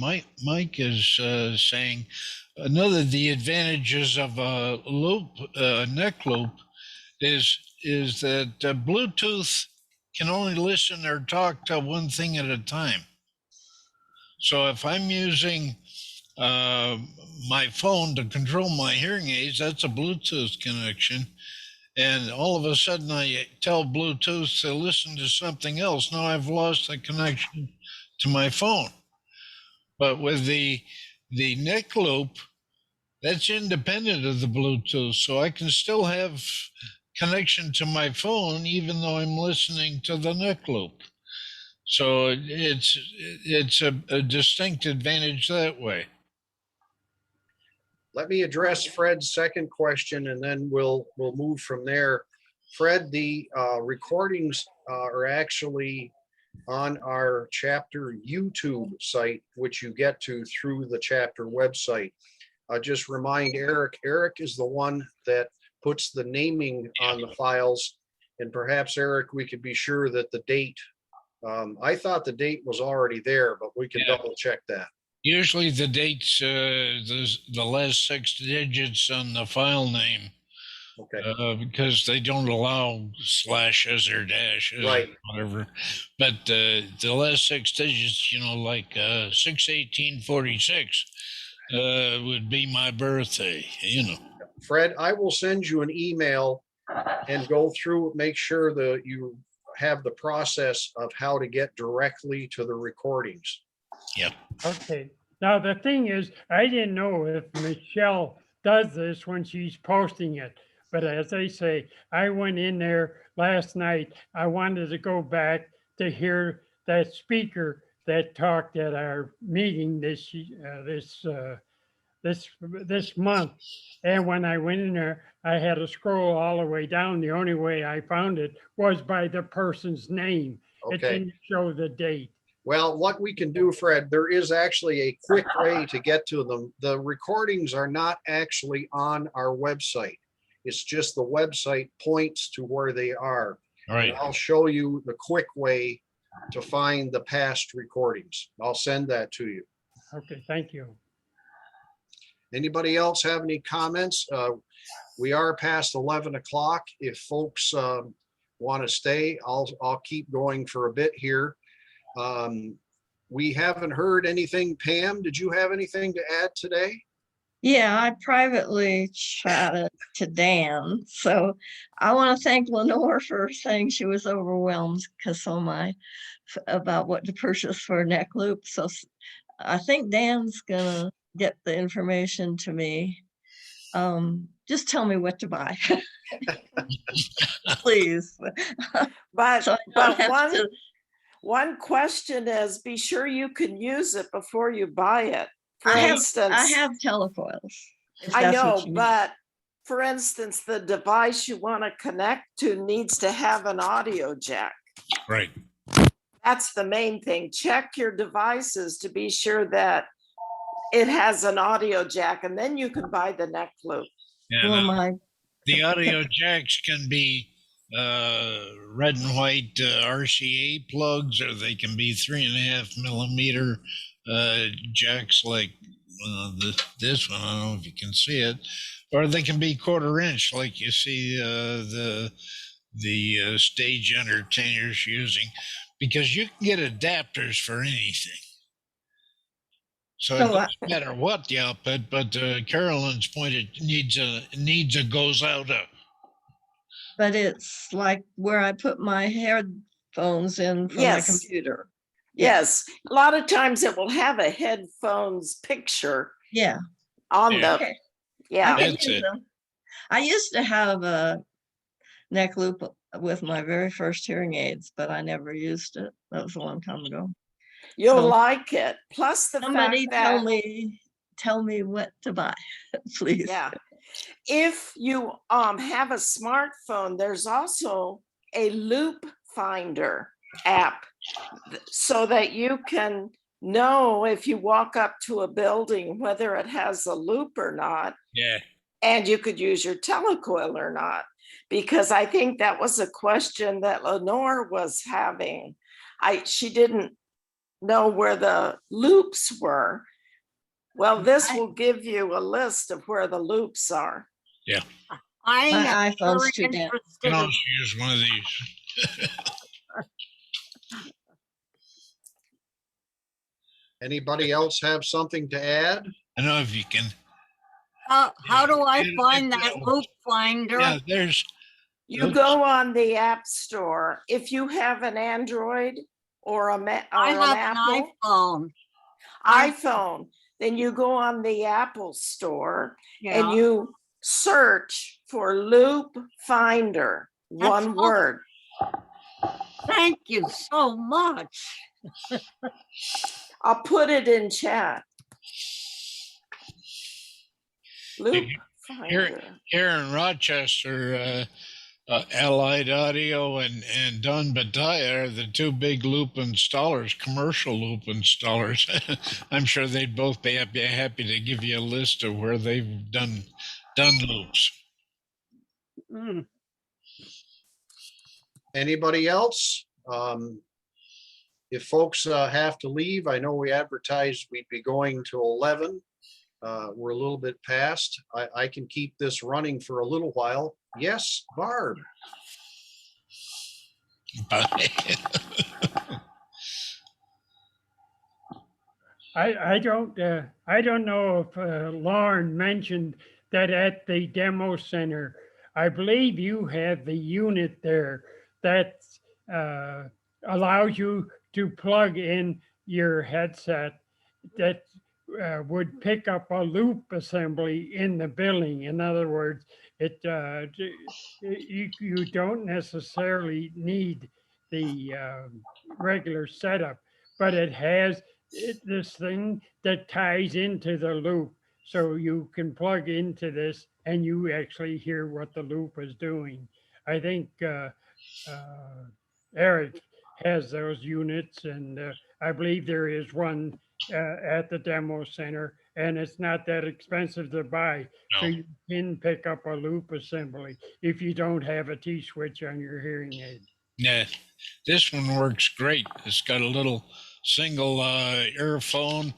Mike is saying, another of the advantages of a loop, neck loop, is that Bluetooth can only listen or talk to one thing at a time. So if I'm using my phone to control my hearing aids, that's a Bluetooth connection. And all of a sudden I tell Bluetooth to listen to something else. Now I've lost the connection to my phone. But with the neck loop, that's independent of the Bluetooth. So I can still have connection to my phone, even though I'm listening to the neck loop. So it's a distinct advantage that way. Let me address Fred's second question, and then we'll move from there. Fred, the recordings are actually on our chapter YouTube site, which you get to through the chapter website. Just remind Eric. Eric is the one that puts the naming on the files, and perhaps Eric, we could be sure that the date. I thought the date was already there, but we can double check that. Usually the dates, the last 6 digits on the file name, okay, because they don't allow slashes or dashes, right, or whatever. But the last 6 digits, like 6/18/46, would be my birthday. Fred, I will send you an email and go through, make sure that you have the process of how to get directly to the recordings. Yeah. Okay. Now, the thing is, I didn't know if Michelle does this when she's posting it, But as I say, I went in there last night. I wanted to go back to hear that speaker that talked at our meeting this month. And when I went in there, I had to scroll all the way down. The only way I found it was by the person's name. It Okay. didn't show the date. Well, what we can do, Fred, there is actually a quick way to get to them. The recordings are not actually on our website. It's just the website points to where they are. All right. And I'll show you the quick way to find the past recordings. I'll send that to you. Okay, thank you. Anybody else have any comments? We are past 11 o'clock. If folks want to stay, I'll keep going for a bit here. We haven't heard anything. Pam, did you have anything to add today? Yeah, I privately chatted to Dan. So I want to thank Lenore for saying she was overwhelmed because about what to purchase for a neck loop. So I think Dan's gonna get the information to me. Just tell me what to buy. Please. But, So I don't but have to- one question is, be sure you can use it before you buy it. For I instance, have telecoils. if I that's what know, you mean. but for instance, the device you want to connect to needs to have an audio jack. Right. That's the main thing. Check your devices to be sure that it has an audio jack, and then you can buy the neck loop. And Well, the audio jacks can be red and white RCA plugs, or they can be 3.5 millimeter jacks like this one. I don't know if you can see it, or they can be 1/4 inch like you see the stage entertainers using, because you can get adapters for anything. So it So, doesn't matter what the output, but Carolyn's point, it needs a goes out. but it's like where I put my headphones in from my Yes. computer. Yeah. Yes, a lot of times it will have a headphones picture Yeah. on Yeah. the, Okay. yeah. I can That's use it. them. I used to have a neck loop with my very first hearing aids, but I never used it. That was a long time ago. You'll So- like it. Plus the Somebody fact that, tell me what to buy, please. yeah, if you have a smartphone, there's also a loop finder app so that you can know if you walk up to a building whether it has a loop or not, Yeah. and you could use your telecoil or not. Because I think that was a question that Lenore was having. She didn't know where the loops were. Well, this will give you a list of where the loops are. I My am iPhone's very too damn. You interested can in also use one of these. Anybody else have something to add? I know if you can. how do I Yeah, find yeah. that loop finder? Yeah, there's. You go on the App Store. If you have an Android or I an have Apple an iPhone, then you go on the Apple Store and Yeah. you search for Loop Finder, That's one all. word. Thank you so much. I'll put it in chat. Loop Finder. Here in Rochester, Allied Audio and Don Bataya are the two big loop installers, commercial loop installers. I'm sure they'd both be happy to give you a list of where they've done loops. Mm. Anybody else? If folks have to leave, I know we advertised we'd be going to 11. We're a little bit past. I can keep this running for a little while. Yes, Barb. I don't know if Lorin mentioned that at the demo center, I believe you have the unit there that allows you to plug in your headset that would pick up a loop assembly in the building. In other words, you don't necessarily need the regular setup, but it has this thing that ties into the loop. So you can plug into this and you actually hear what the loop is doing. I think Eric has those units, and I believe there is one at the demo center, and it's not that expensive to buy. So No. you can pick up a loop assembly if you don't have a T-switch on your hearing aid. Yeah, this one works great. It's got a little single earphone.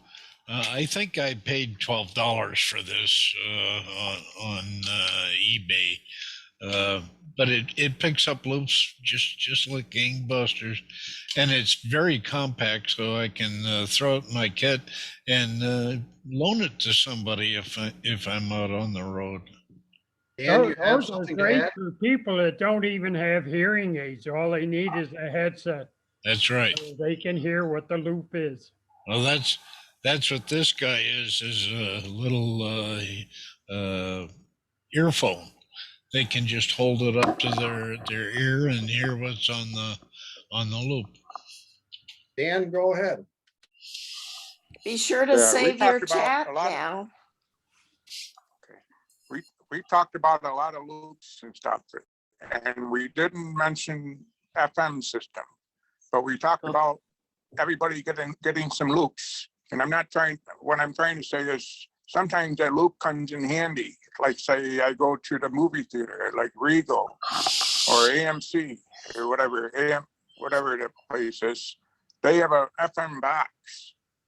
I think I paid $12 for this on eBay. But it picks up loops just like gangbusters, and it's very compact, so I can throw it in my kit and loan it to somebody if I'm out on the road. Dan, you have Those are something to great add? for people that don't even have hearing aids. All they need is a headset. That's right. So they can hear what the loop is. Well, that's what this guy is a little earphone. They can just hold it up to their ear and hear what's on the loop. Dan, go ahead. Be sure to Yeah, we save your talked about chat a lot of- now. We talked about a lot of loops and stuff, and we didn't mention FM system, but we talked about everybody getting some loops. And what I'm trying to say is sometimes that loop comes in handy. Like say I go to the movie theater, like Regal or AMC or whatever the place is. They have a FM box,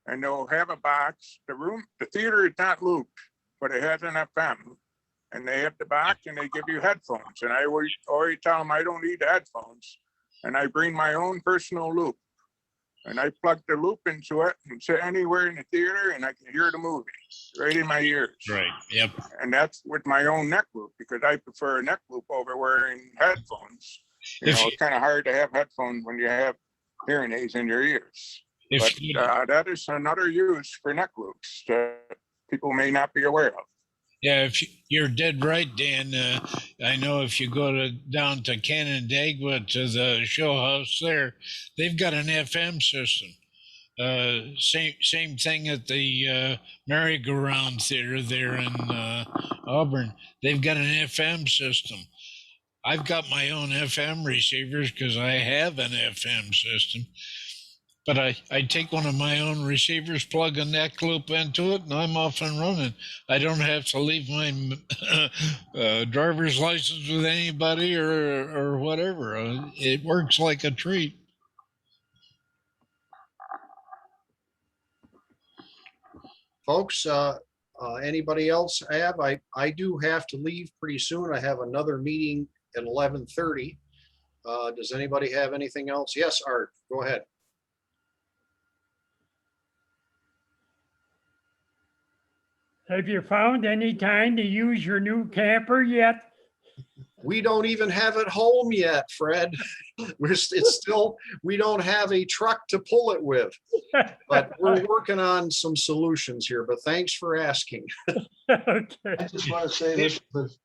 and they'll have a box. The theater is not looped, but it has an FM. And they have the box and they give you headphones. And I always tell them I don't need the headphones. And I bring my own personal loop. And I plug the loop into it and sit anywhere in the theater and I can hear the movie right in my ears. Right. Yep. And that's with my own neck loop, because I prefer a neck loop over wearing headphones. It's kind of hard to have headphones when you have hearing aids in your ears. But that is another use for neck loops that people may not be aware of. Yeah, you're dead right, Dan. I know if you go down to Canandaigua to the show house there, they've got an FM system. Same thing at the merry-go-round theater there in Auburn. They've got an FM system. I've got my own FM receivers because I have an FM system. But I take one of my own receivers, plug a neck loop into it, and I'm off and running. I don't have to leave my driver's license with anybody or whatever. It works like a treat. Folks, anybody else have? I do have to leave pretty soon. I have another meeting at 11:30. Does anybody have anything else? Yes, Art, go ahead. Have you found any time to use your new camper yet? We don't even have it home yet, Fred. We don't have a truck to pull it with, but we're working on some solutions here, but thanks for asking. Okay. I just want to say this was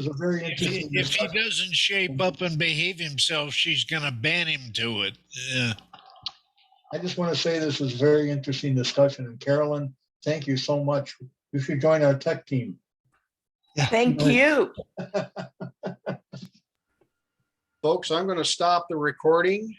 a very interesting. If he doesn't shape up and behave himself, she's going to ban him to it. I just want to say this was a very interesting discussion. And Carolyn, thank you so much. You should join our tech team. Thank you. Folks, I'm going to stop the recording.